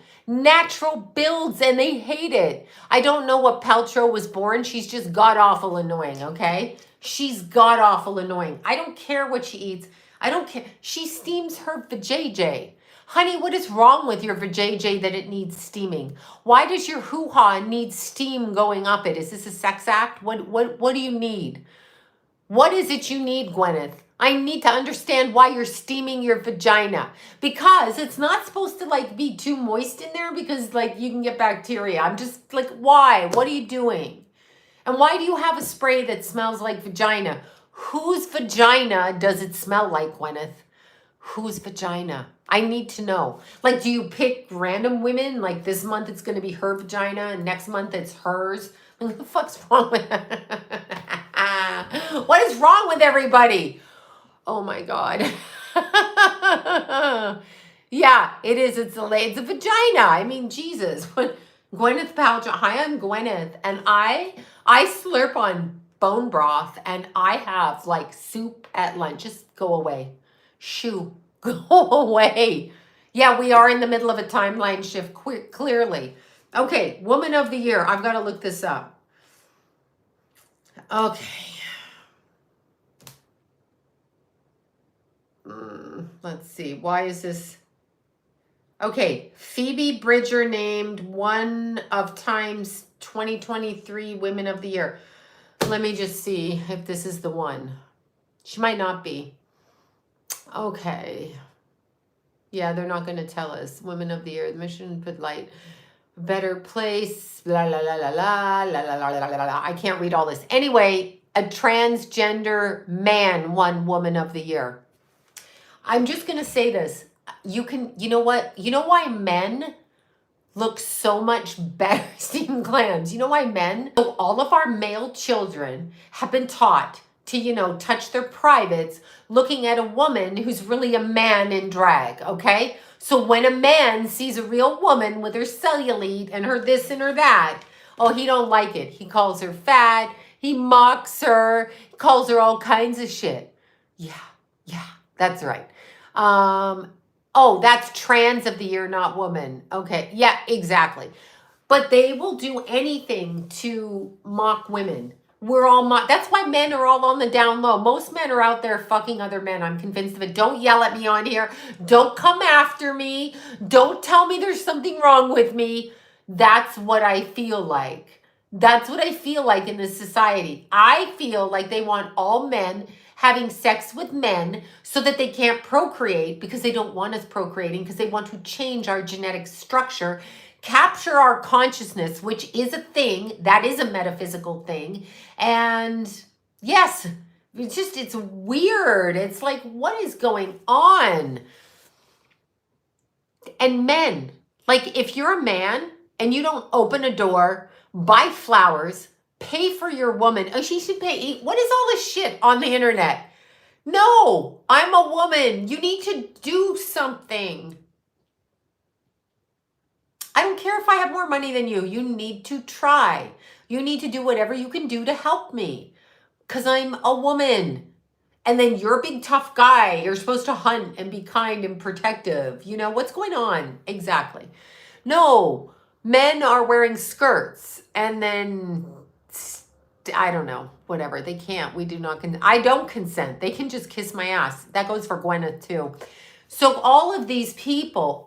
and they hate it. I don't know what Paltrow was born. She's just god-awful annoying, okay? She's god-awful annoying. I don't care what she eats. I don't care. She steams her vajayjay. Honey, what is wrong with your vajayjay that it needs steaming? Why does your hoo-ha need steam going up it? Is this a sex act? What do you need? What is it you need, Gwyneth? I need to understand why you're steaming your vagina. Because it's not supposed to be too moist in there because you can get bacteria. I'm just why? What are you doing? And why do you have a spray that smells like vagina? Whose vagina does it smell like, Gwyneth? Whose vagina? I need to know. Do you pick random women? This month it's going to be her vagina and next month it's hers? What the fuck's wrong with What is wrong with everybody? Oh my God. Yeah, it is. It's a vagina. I mean, Jesus. Gwyneth Paltrow. Hi, I'm Gwyneth. And I slurp on bone broth and I have soup at lunch. Just go away. Shoo. Go away. Yeah, we are in the middle of a timeline shift, clearly. Okay, woman of the year. I've got to look this up. Okay. Let's see. Why is this? Okay, Phoebe Bridger named one of Time's 2023 Women of the Year. Let me just see if this is the one. She might not be. Okay. Yeah, they're not going to tell us. Women of the Year, the mission put light. Better place, la la la la la la la la la la la. I can't read all this. Anyway, a transgender man won Woman of the Year. I'm just gonna say this. You know what? You know why men look so much better, Stephen Clams? You know why men? So all of our male children have been taught to, touch their privates looking at a woman who's really a man in drag, okay? So when a man sees a real woman with her cellulite and her this and her that, oh, he don't like it. He calls her fat. He mocks her. He calls her all kinds of shit. Yeah, that's right. Oh, that's trans of the year, not woman. Okay, yeah, exactly. But they will do anything to mock women. We're all that's why men are all on the down low. Most men are out there fucking other men. I'm convinced of it. Don't yell at me on here. Don't come after me. Don't tell me there's something wrong with me. That's what I feel like. That's what I feel like in this society. I feel like they want all men having sex with men so that they can't procreate because they don't want us procreating, because they want to change our genetic structure, capture our consciousness, which is a thing, that is a metaphysical thing. And yes, it's weird. It's like, what is going on? And men, like, if you're a man and you don't open a door, buy flowers, pay for your woman, oh, she should pay. What is all this shit on the internet? No, I'm a woman. You need to do something. I don't care if I have more money than you. You need to try. You need to do whatever you can do to help me, because I'm a woman. And then you're a big tough guy. You're supposed to hunt and be kind and protective. You know, what's going on? Exactly. No, men are wearing skirts and then I don't know, whatever. They can't. We do not. I don't consent. They can just kiss my ass. That goes for Gwyneth too. So all of these people,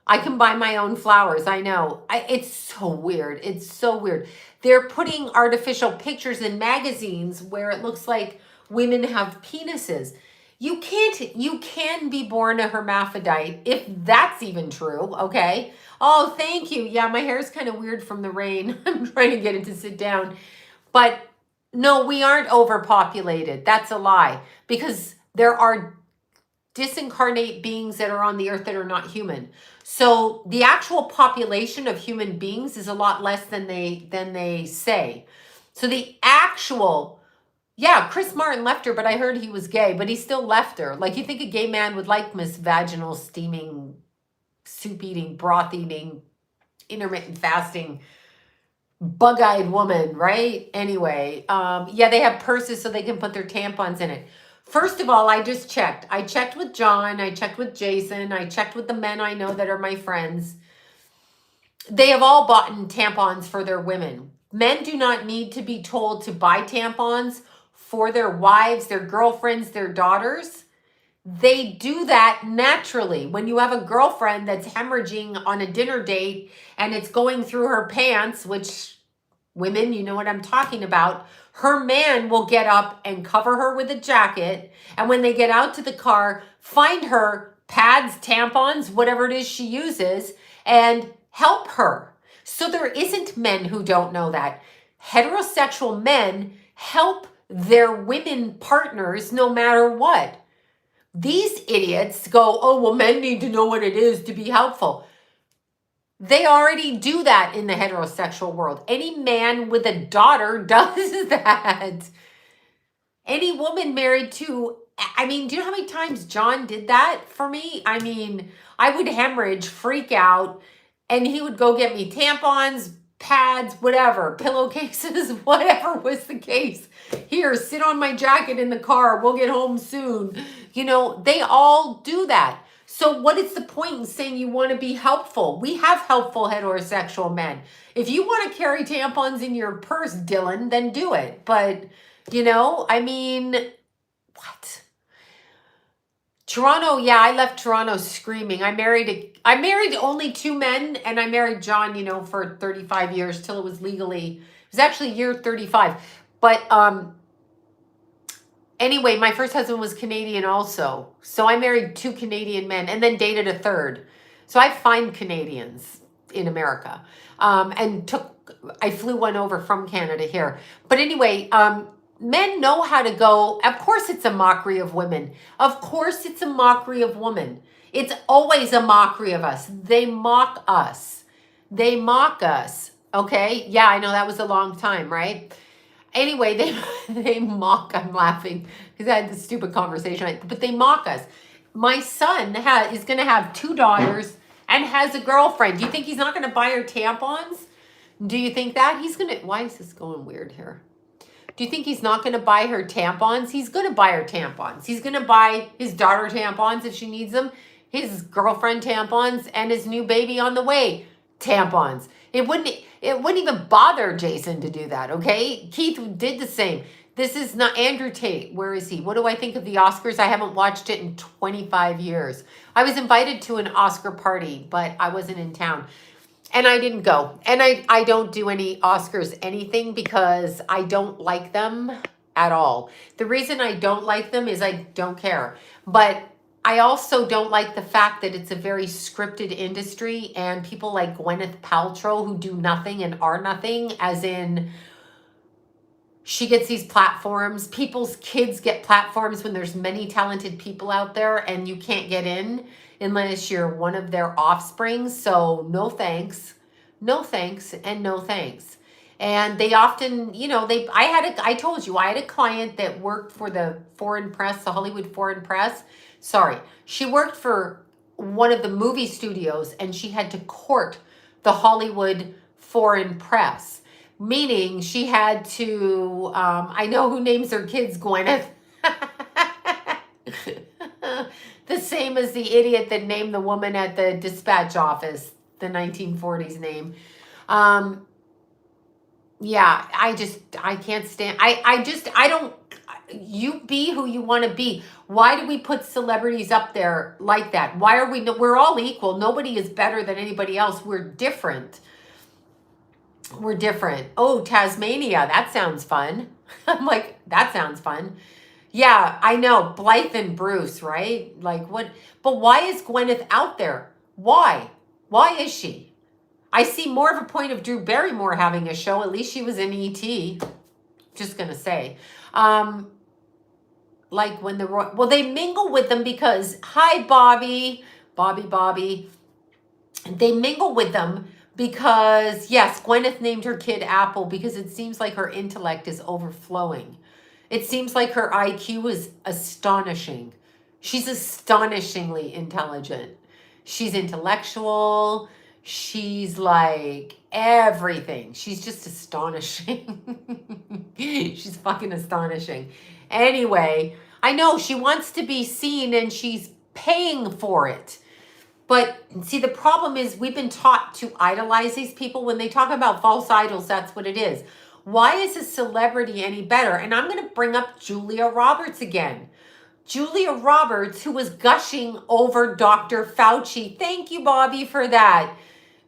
I can buy my own flowers. I know. It's so weird. It's so weird. They're putting artificial pictures in magazines where it looks like women have penises. You can be born a hermaphrodite, if that's even true, okay? Oh, thank you. Yeah, my hair's kind of weird from the rain. I'm trying to get it to sit down. But no, we aren't overpopulated. That's a lie, because there are disincarnate beings that are on the earth that are not human. So the actual population of human beings is a lot less than they say. So the actual, yeah, Chris Martin left her, but I heard he was gay, but he still left her. Like, you think a gay man would like Miss Vaginal Steaming, soup eating, broth eating, intermittent fasting, bug-eyed woman, right? Anyway, yeah, they have purses so they can put their tampons in it. First of all, I just checked. I checked with John. I checked with Jason. I checked with the men I know that are my friends. They have all bought tampons for their women. Men do not need to be told to buy tampons for their wives, their girlfriends, their daughters. They do that naturally. When you have a girlfriend that's hemorrhaging on a dinner date and it's going through her pants, which women, you know what I'm talking about, her man will get up and cover her with a jacket. And when they get out to the car, find her pads, tampons, whatever it is she uses, and help her. So there isn't men who don't know that. Heterosexual men help their women partners no matter what. These idiots go, oh, well, men need to know what it is to be helpful. They already do that in the heterosexual world. Any man with a daughter does that. Any woman married to, I mean, do you know how many times John did that for me? I mean, I would hemorrhage, freak out, and he would go get me tampons, pads, whatever, pillowcases, whatever was the case. Here, sit on my jacket in the car. We'll get home soon. You know, they all do that. So what is the point in saying you want to be helpful? We have helpful heterosexual men. If you want to carry tampons in your purse, Dylan, then do it. But, you know, I mean, what? Toronto, yeah, I left Toronto screaming. I married only 2 men, and I married John, you know, for 35 years till it was legally, it was actually year 35. But anyway, my first husband was Canadian also. So I married 2 Canadian men and then dated a third. So I find Canadians in America, and I flew one over from Canada here. But anyway, men know how to go. Of course, it's a mockery of women. Of course, it's a mockery of women. It's always a mockery of us. They mock us. They mock us. Okay. Yeah, I know that was a long time, right? Anyway, they mock. I'm laughing because I had this stupid conversation, but they mock us. My son is going to have 2 daughters and has a girlfriend. Do you think he's not going to buy her tampons? Do you think that he's going to? Why is this going weird here? Do you think he's not going to buy her tampons? He's going to buy her tampons. He's going to buy his daughter tampons if she needs them, his girlfriend tampons, and his new baby on the way tampons. It wouldn't even bother Jason to do that, okay? Keith did the same. This is not Andrew Tate. Where is he? What do I think of the Oscars? I haven't watched it in 25 years. I was invited to an Oscar party, but I wasn't in town. And I didn't go. And I don't do any Oscars anything because I don't like them at all. The reason I don't like them is I don't care. But I also don't like the fact that it's a very scripted industry and people like Gwyneth Paltrow who do nothing and are nothing, as in she gets these platforms. People's kids get platforms when there's many talented people out there and you can't get in unless you're one of their offspring. So no thanks, no thanks, and no thanks. And they often, I told you, I had a client that worked for the foreign press, the Hollywood foreign press. Sorry, she worked for one of the movie studios and she had to court the Hollywood foreign press, meaning she had to, I know who names their kids Gwyneth. The same as the idiot that named the woman at the dispatch office, the 1940s name. Yeah, I can't stand, I don't, you be who you want to be. Why do we put celebrities up there like that? Why are we're all equal. Nobody is better than anybody else. We're different. We're different. Oh, Tasmania, that sounds fun. I'm like, that sounds fun. Yeah, I know, Blythe and Bruce, right? Like what, but why is Gwyneth out there? Why? Why is she? I see more of a point of Drew Barrymore having a show. At least she was in E.T. Just gonna say. Like when they mingle with them because, hi, Bobby. They mingle with them because, yes, Gwyneth named her kid Apple because it seems like her intellect is overflowing. It seems like her IQ is astonishing. She's astonishingly intelligent. She's intellectual. She's like everything. She's just astonishing. She's fucking astonishing. Anyway, I know she wants to be seen and she's paying for it. But see, the problem is we've been taught to idolize these people. When they talk about false idols, that's what it is. Why is a celebrity any better? And I'm going to bring up Julia Roberts again. Julia Roberts, who was gushing over Dr. Fauci. Thank you, Bobby, for that.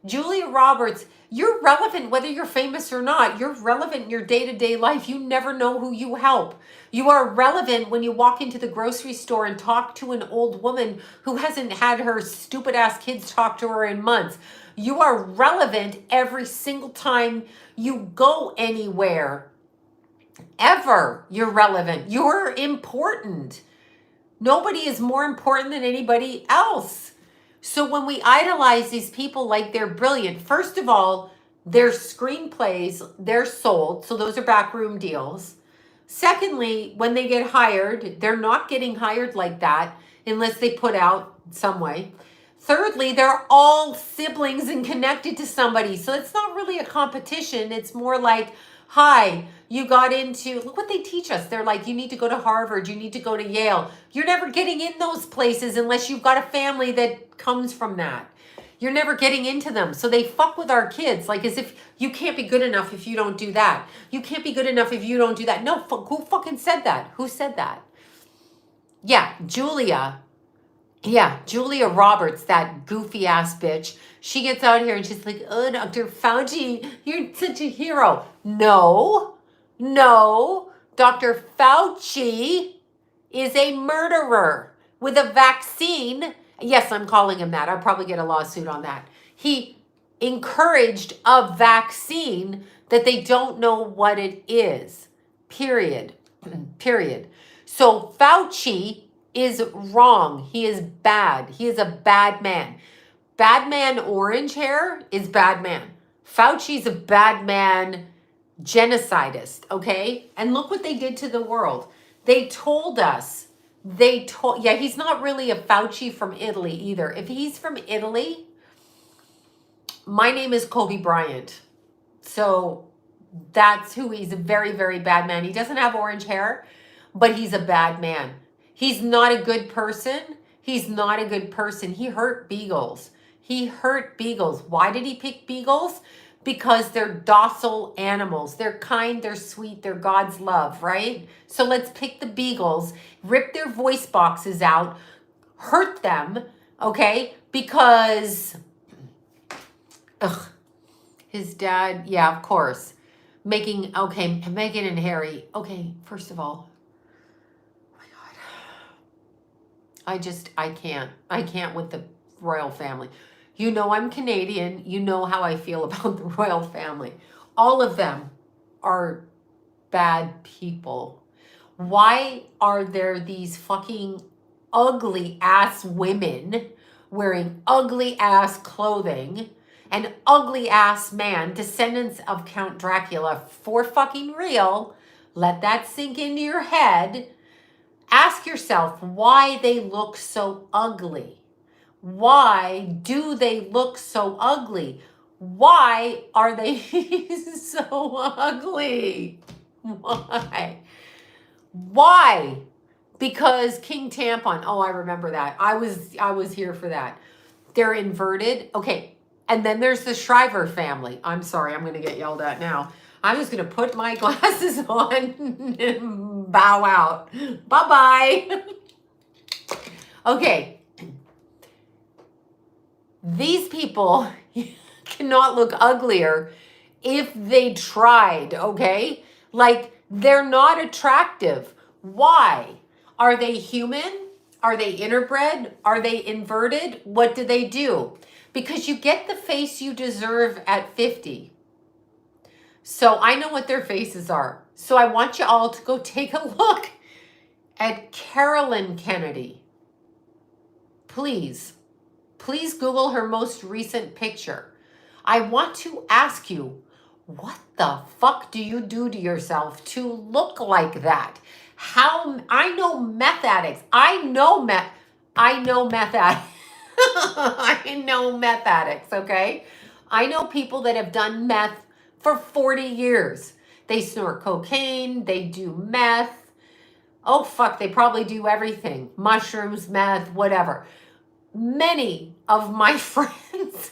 Julia Roberts, you're relevant whether you're famous or not. You're relevant in your day-to-day life. You never know who you help. You are relevant when you walk into the grocery store and talk to an old woman who hasn't had her stupid-ass kids talk to her in months. You are relevant every single time you go anywhere. Ever. You're relevant. You're important. Nobody is more important than anybody else. So when we idolize these people like they're brilliant, first of all, their screenplays, they're sold. So those are backroom deals. Secondly, when they get hired, they're not getting hired like that unless they put out some way. Thirdly, they're all siblings and connected to somebody. So it's not really a competition. It's more like, hi, you got into, look what they teach us. They're like, you need to go to Harvard. You need to go to Yale. You're never getting in those places unless you've got a family that comes from that. You're never getting into them. So they fuck with our kids like as if you can't be good enough if you don't do that. You can't be good enough if you don't do that. No, who fucking said that? Who said that? Yeah, Julia Roberts, that goofy ass bitch. She gets out here and she's like, oh, Dr. Fauci, you're such a hero. No, Dr. Fauci is a murderer with a vaccine Yes, I'm calling him that. I'll probably get a lawsuit on that. He encouraged a vaccine that they don't know what it is. Period. Period. So Fauci is wrong. He is bad. He is a bad man. Bad man orange hair is bad man. Fauci's a bad man genocidist, okay? And look what they did to the world. They told us, yeah, he's not really a Fauci from Italy either. If he's from Italy, my name is Kobe Bryant. So that's who he's a very, very bad man. He doesn't have orange hair, but he's a bad man. He's not a good person. He's not a good person. He hurt beagles. He hurt beagles. Why did he pick beagles? Because they're docile animals. They're kind, they're sweet, they're God's love, right? So let's pick the beagles, rip their voice boxes out, hurt them, okay? Because, his dad, yeah, of course. Meghan and Harry. Okay, first of all, oh my God. I can't with the royal family. You know I'm Canadian. You know how I feel about the royal family. All of them are bad people. Why are there these fucking ugly ass women wearing ugly ass clothing? An ugly ass man, descendants of Count Dracula, for fucking real. Let that sink into your head. Ask yourself why they look so ugly. Why do they look so ugly? Why are they so ugly? Why? Why? Because King Tampon. Oh, I remember that. I was here for that. They're inverted. Okay. And then there's the Shriver family. I'm sorry, I'm going to get yelled at now. I'm just going to put my glasses on and bow out. Bye-bye. Okay. These people cannot look uglier if they tried, okay? Like, they're not attractive. Why? Are they human? Are they interbred? Are they inverted? What do they do? Because you get the face you deserve at 50. So I know what their faces are. So I want you all to go take a look at Carolyn Kennedy. Please Google her most recent picture. I want to ask you, what the fuck do you do to yourself to look like that? I know meth addicts. I know meth addicts. I know meth addicts, okay? I know people that have done meth for 40 years. They snort cocaine, they do meth. Oh, fuck, they probably do everything. Mushrooms, meth, whatever. Many of my friends,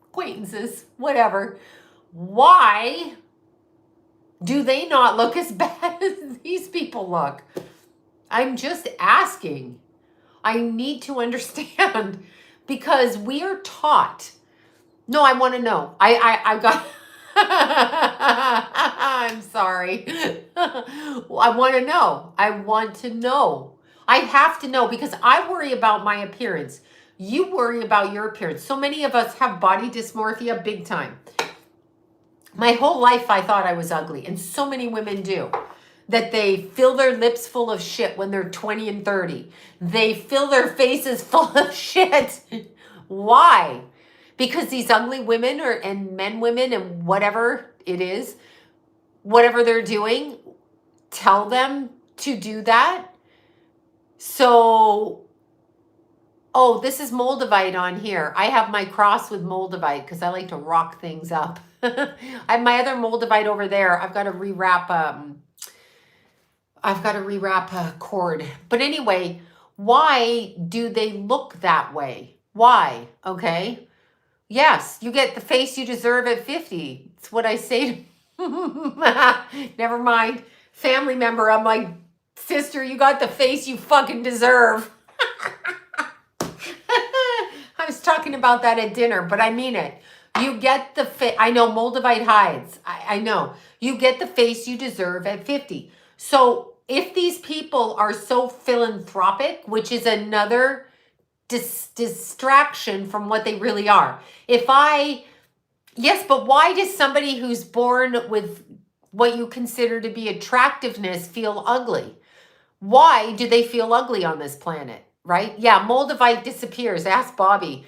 acquaintances, whatever, why do they not look as bad as these people look? I'm just asking. I need to understand. Because we are taught. No, I want to know. I got. I'm sorry. I want to know. I want to know. I have to know because I worry about my appearance. You worry about your appearance. So many of us have body dysmorphia big time. My whole life I thought I was ugly, and so many women do. That they fill their lips full of shit when they're 20 and 30. They fill their faces full of shit. Why? Because these ugly women and men, women, and whatever it is, whatever they're doing, tell them to do that. So, oh, this is Moldavite on here. I have my cross with Moldavite because I like to rock things up. I have my other Moldavite over there. I've got to rewrap a cord. But anyway, why do they look that way? Why? Okay. Yes, you get the face you deserve at 50. It's what I say to never mind. Family member, I'm like, sister, you got the face you fucking deserve. I was talking about that at dinner, but I mean it. You get the face. I know Moldavite hides. I know. You get the face you deserve at 50. So if these people are so philanthropic, which is another distraction from what they really are. Yes, but why does somebody who's born with what you consider to be attractiveness feel ugly? Why do they feel ugly on this planet? Right? Yeah, Moldavite disappears. Ask Bobby.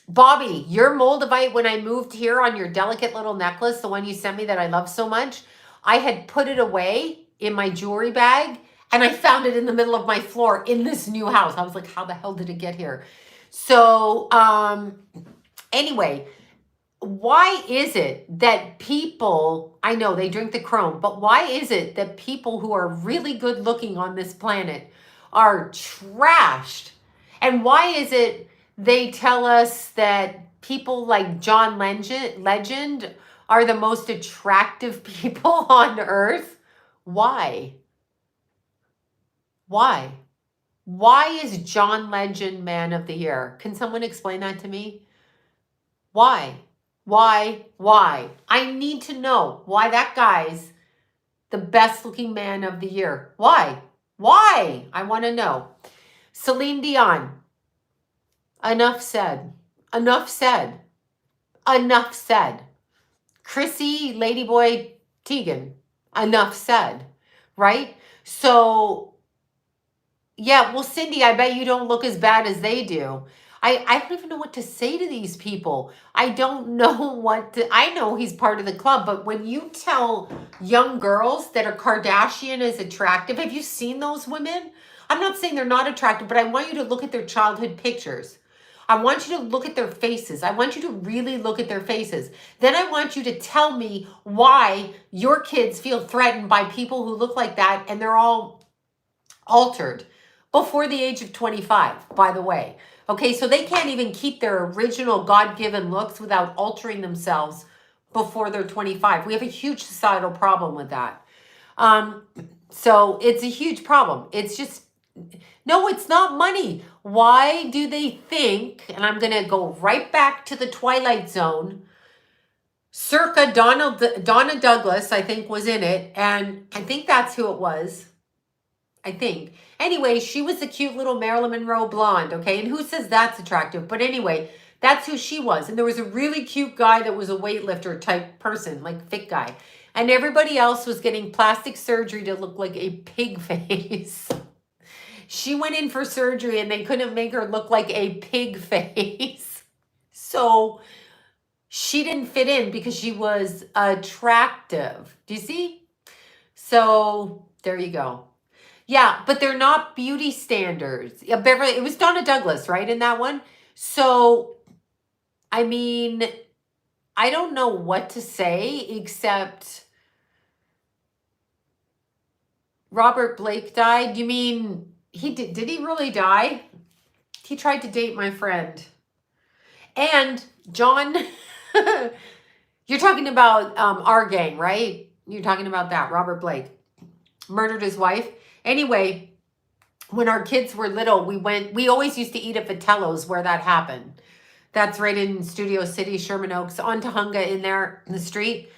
Bobby, your Moldavite, when I moved here on your delicate little necklace, the one you sent me that I love so much, I had put it away in my jewelry bag and I found it in the middle of my floor in this new house. I was like, how the hell did it get here? So, anyway, why is it that people, I know they drink the chrome, but why is it that people who are really good looking on this planet are trashed? And why is it they tell us that people like John Legend are the most attractive people on earth? Why? Why? Why is John Legend Man of the Year? Can someone explain that to me? Why? Why? I need to know why that guy's the best looking man of the year. Why? I want to know. Celine Dion. Enough said. Chrissy Ladyboy Teigen. Enough said. Right? So, yeah, well, Cindy, I bet you don't look as bad as they do. I don't even know what to say to these people. I don't know what to, I know he's part of the club, but when you tell young girls that a Kardashian is attractive, have you seen those women? I'm not saying they're not attractive, but I want you to look at their childhood pictures. I want you to look at their faces. I want you to really look at their faces. Then I want you to tell me why your kids feel threatened by people who look like that and they're all altered before the age of 25, by the way. Okay, so they can't even keep their original God-given looks without altering themselves before they're 25. We have a huge societal problem with that. So it's a huge problem. It's just, no, it's not money. Why do they think, and I'm going to go right back to the Twilight Zone, circa Donna Douglas, I think, was in it, and I think that's who it was. I think. Anyway, she was the cute little Marilyn Monroe blonde, okay? And who says that's attractive? But anyway, that's who she was. And there was a really cute guy that was a weightlifter type person, like fit guy. And everybody else was getting plastic surgery to look like a pig face. She went in for surgery and they couldn't make her look like a pig face. So she didn't fit in because she was attractive. Do you see? So there you go. Yeah, but they're not beauty standards. Yeah, Beverly, it was Donna Douglas, right, in that one? So, I mean, I don't know what to say except Robert Blake died. You mean he did he really die? He tried to date my friend. And John, you're talking about our gang, right? You're talking about that, Robert Blake. Murdered his wife. Anyway, when our kids were little, we always used to eat at Vitello's where that happened. That's right in Studio City, Sherman Oaks, on Tahunga in there in the street.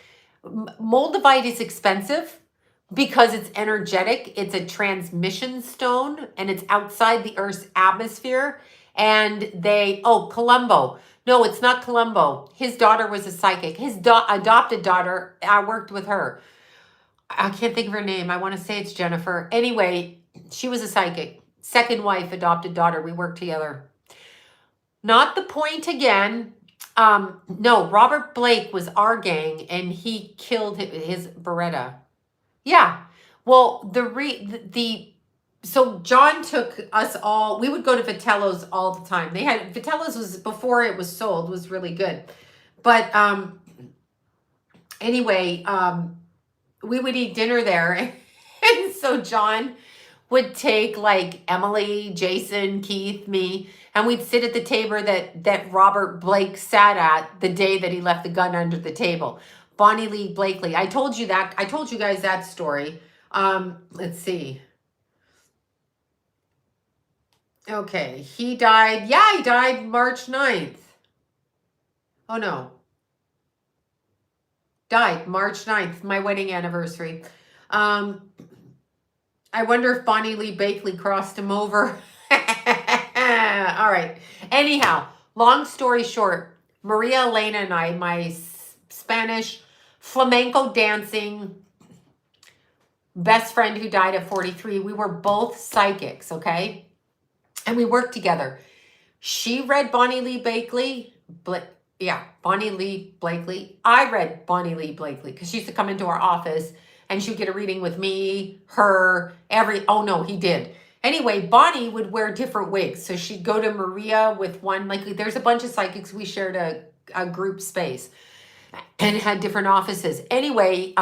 Moldavite is expensive because it's energetic. It's a transmission stone and it's outside the Earth's atmosphere. And Columbo. No, it's not Columbo. His daughter was a psychic. His adopted daughter, I worked with her. I can't think of her name. I want to say it's Jennifer. Anyway, she was a psychic. Second wife, adopted daughter. We worked together. Not the point again. No, Robert Blake was our gang and he killed his Beretta. Yeah. Well, so John took us all, we would go to Vitello's all the time. Vitello's was, before it was sold, was really good. But anyway, we would eat dinner there. And so John would take like Emily, Jason, Keith, me, and we'd sit at the table that Robert Blake sat at the day that he left the gun under the table. Bonnie Lee Blakely. I told you guys that story. Let's see. Okay, he died. Yeah, he died March 9th. Oh no. Died March 9th, my wedding anniversary. I wonder if Bonnie Lee Blakely crossed him over. All right. Anyhow, long story short, Maria Elena and I, my Spanish flamenco dancing best friend who died at 43, we were both psychics, okay? And we worked together. She read Bonnie Lee Blakely. Bonnie Lee Blakely. I read Bonnie Lee Blakely because she used to come into our office and she would get a reading with me, her, oh no, he did. Anyway, Bonnie would wear different wigs. So she'd go to Maria with one, like there's a bunch of psychics. We shared a group space and had different offices. Anyway,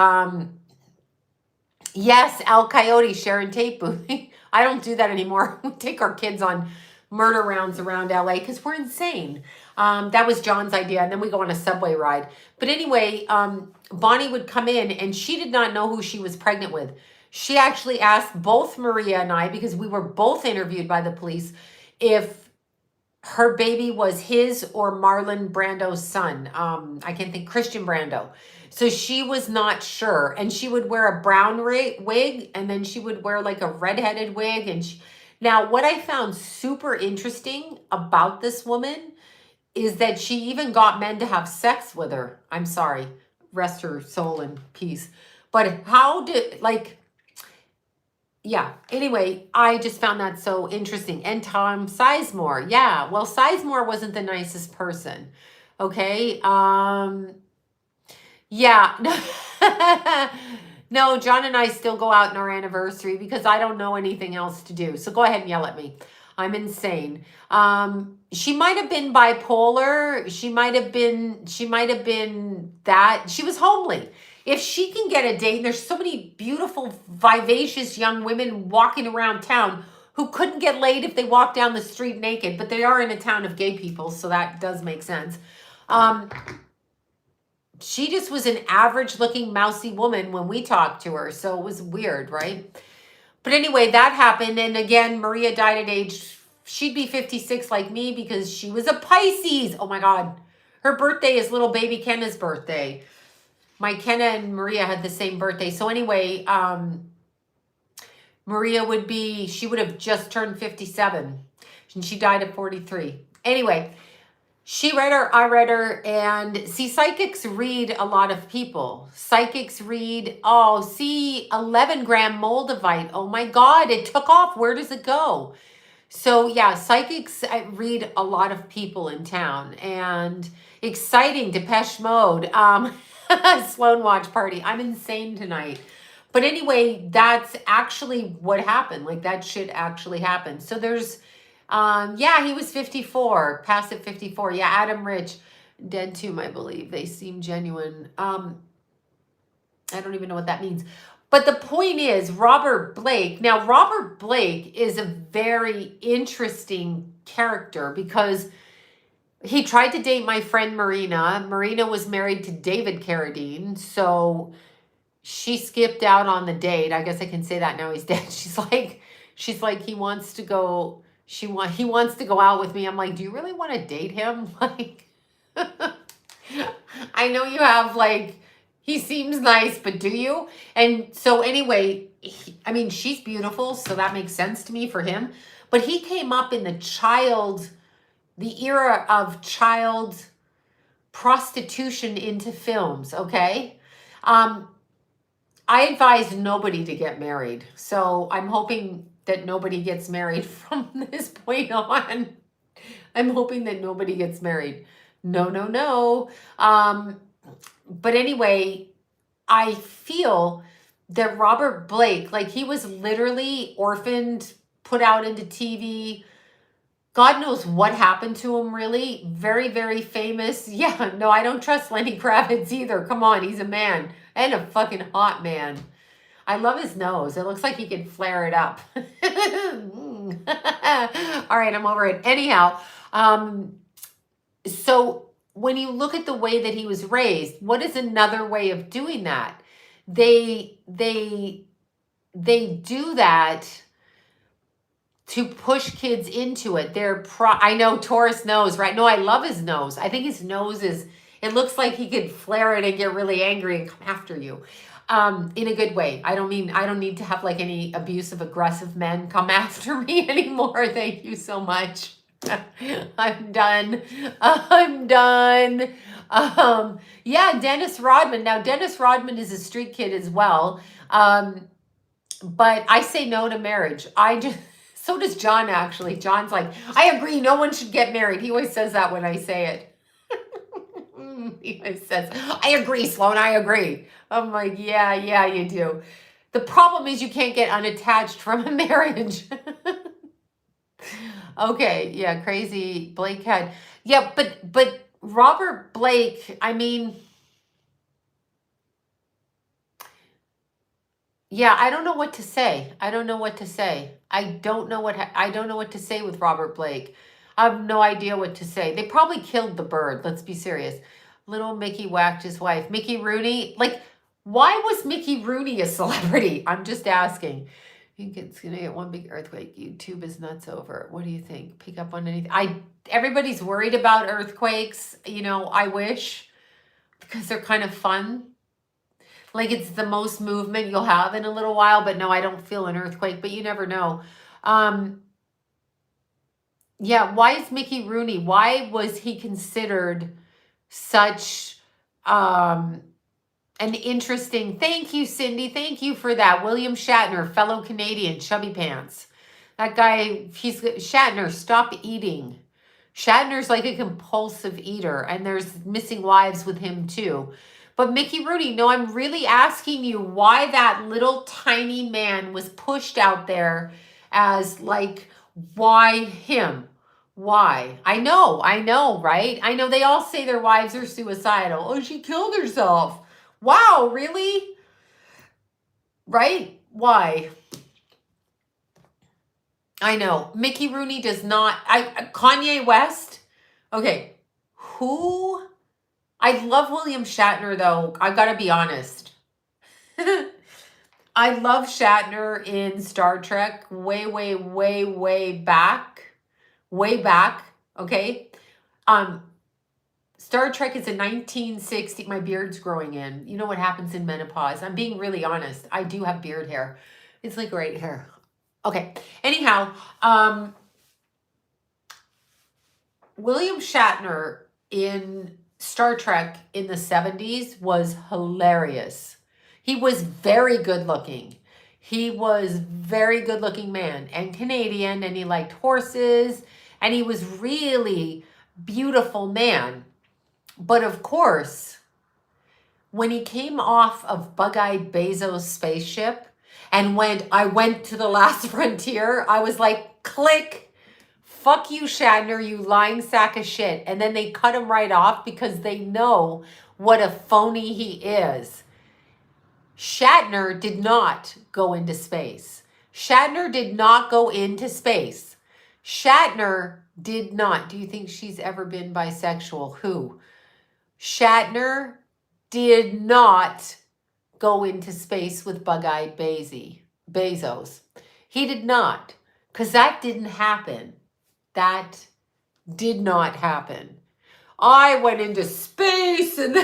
yes, Al Coyote, Sharon Tate booth. I don't do that anymore. We take our kids on murder rounds around LA because we're insane. That was John's idea. And then we go on a subway ride. But anyway, Bonnie would come in and she did not know who she was pregnant with. She actually asked both Maria and I, because we were both interviewed by the police, if her baby was his or Marlon Brando's son. I can't think, Christian Brando. So she was not sure. And she would wear a brown wig and then she would wear like a redheaded wig. And now what I found super interesting about this woman is that she even got men to have sex with her. I'm sorry, rest her soul in peace. But how did, like, yeah, anyway, I just found that so interesting. And Tom Sizemore, yeah, well, Sizemore wasn't the nicest person, okay? Yeah, no, John and I still go out on our anniversary because I don't know anything else to do. So go ahead and yell at me. I'm insane. She might have been bipolar. She might have been that. She was homely. If she can get a date, and there's so many beautiful, vivacious young women walking around town who couldn't get laid if they walked down the street naked, but they are in a town of gay people, so that does make sense. She just was an average looking mousy woman when we talked to her, so it was weird, right? But anyway, that happened. And again, Maria died at age, she'd be 56 like me because she was a Pisces. Oh my God. Her birthday is little baby Kenna's birthday. My Kenna and Maria had the same birthday. So anyway, Maria she would have just turned 57 and she died at 43. Anyway, she read her, I read her, and see, psychics read a lot of people. Psychics read, 11-gram moldavite. Oh my God, it took off. Where does it go? So yeah, psychics read a lot of people in town. And exciting, Depeche Mode, Sloan Watch Party. I'm insane tonight. But anyway, that's actually what happened. Like that shit actually happened. So there's, yeah, he was 54, passed at 54. Yeah, Adam Rich, dead too, I believe. They seem genuine. I don't even know what that means. But the point is, Robert Blake. Now, Robert Blake is a very interesting character because he tried to date my friend Marina. Marina was married to David Carradine, so she skipped out on the date. I guess I can say that now he's dead. She's like, he wants to go. He wants to go out with me. I'm like, do you really want to date him? Like, I know you have like, he seems nice, but do you? And so anyway, I mean, she's beautiful, so that makes sense to me for him. But he came up in the era of child prostitution into films, okay? I advise nobody to get married. So I'm hoping that nobody gets married from this point on. I'm hoping that nobody gets married. No. But anyway, I feel that Robert Blake, like he was literally orphaned, put out into TV. God knows what happened to him, really. Very, very famous. Yeah, no, I don't trust Lenny Kravitz either. Come on, he's a man and a fucking hot man. I love his nose. It looks like he could flare it up. All right, I'm over it. Anyhow, so when you look at the way that he was raised, what is another way of doing that? They do that to push kids into it. I know Taurus nose, right? No, I love his nose. I think his nose it looks like he could flare it and get really angry and come after you. In a good way. I don't need to have like any abusive, aggressive men come after me anymore. Thank you so much. I'm done. I'm done. Yeah, Dennis Rodman. Now, Dennis Rodman is a street kid as well. But I say no to marriage. So does John actually. John's like, I agree, no one should get married. He always says that when I say it. He always says, I agree, Sloan, I agree. I'm like, yeah, you do. The problem is you can't get unattached from a marriage. Okay, yeah, crazy Blake had. Yeah, but Robert Blake, I mean, yeah, I don't know what to say. I don't know what to say. I don't know what to say with Robert Blake. I have no idea what to say. They probably killed the bird. Let's be serious. Little Mickey whacked his wife. Mickey Rooney, like, why was Mickey Rooney a celebrity? I'm just asking. I think it's gonna get one big earthquake. YouTube is nuts over. What do you think? Pick up on anything? Everybody's worried about earthquakes. I wish, because they're kind of fun. Like, it's the most movement you'll have in a little while, but no, I don't feel an earthquake, but you never know. Yeah, why is Mickey Rooney? Why was he considered such an interesting? Thank you, Cindy. Thank you for that. William Shatner, fellow Canadian, chubby pants. That guy, Shatner, stop eating. Shatner's like a compulsive eater, and there's missing wives with him too. But Mickey Rooney, no, I'm really asking you why that little tiny man was pushed out there as like, why him? Why? I know, right? I know they all say their wives are suicidal. Oh, she killed herself. Wow, really? Right? Why? I know. Mickey Rooney does not. Kanye West. Okay. Who? I love William Shatner, though. I've got to be honest. I love Shatner in Star Trek way, way, way, way back. Way back. Okay. Star Trek is a 1960. My beard's growing in. You know what happens in menopause. I'm being really honest. I do have beard hair. It's like right here. Okay. Anyhow, William Shatner in Star Trek in the 70s was hilarious. He was very good looking. He was very good looking man and Canadian, and he liked horses, and he was really beautiful man. But of course, when he came off of Bug-Eyed Bezos' spaceship and I went to the last frontier, I was like, click, fuck you, Shatner, you lying sack of shit. And then they cut him right off because they know what a phony he is. Shatner did not go into space. Shatner did not go into space. Shatner did not. Do you think she's ever been bisexual? Who? Shatner did not go into space with Bug-Eyed Bezos. He did not, because that didn't happen. That did not happen. I went into space and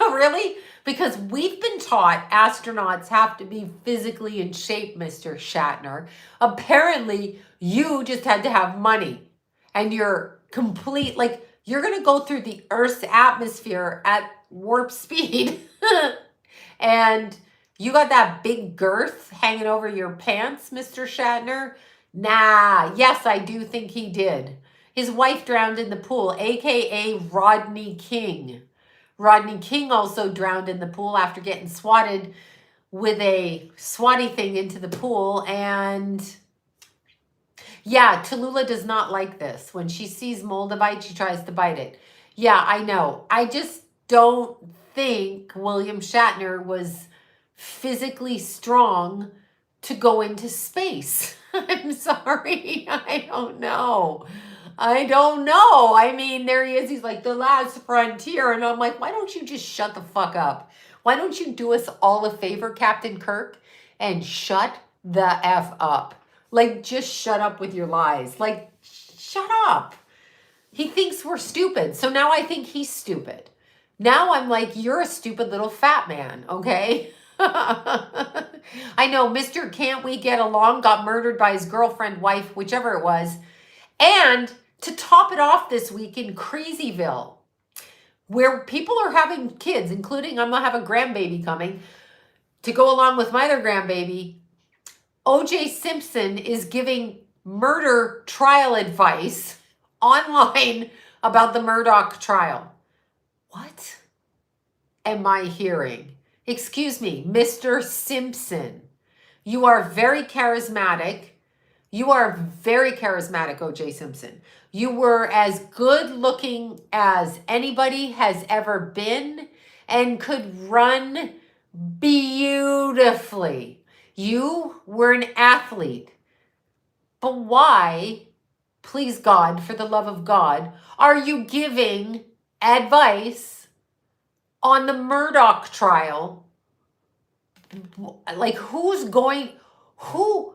really? Because we've been taught astronauts have to be physically in shape, Mr. Shatner. Apparently, you just had to have money. And you're complete, like, you're going to go through the Earth's atmosphere at warp speed. And you got that big girth hanging over your pants, Mr. Shatner? Nah, yes, I do think he did. His wife drowned in the pool, a.k.a. Rodney King. Rodney King also drowned in the pool after getting swatted with a swatty thing into the pool. And yeah, Tallulah does not like this. When she sees Moldavite, she tries to bite it. Yeah, I know. I just don't think William Shatner was physically strong to go into space. I'm sorry. I don't know. I mean, there he is. He's like, the last frontier. And I'm like, why don't you just shut the fuck up? Why don't you do us all a favor, Captain Kirk, and shut the F up? Like, just shut up with your lies. Like, shut up. He thinks we're stupid. So now I think he's stupid. Now I'm like, you're a stupid little fat man, okay? I know Mr. Can't We Get Along got murdered by his girlfriend, wife, whichever it was. And To top it off this week in Crazyville, where people are having kids, including I'm going to have a grandbaby coming to go along with my other grandbaby. O.J. Simpson is giving murder trial advice online about the Murdaugh trial. What am I hearing? Excuse me, Mr. Simpson. You are very charismatic. You are very charismatic, O.J. Simpson. You were as good looking as anybody has ever been and could run beautifully. You were an athlete. But why, please God, for the love of God, are you giving advice on the Murdaugh trial? Like, who?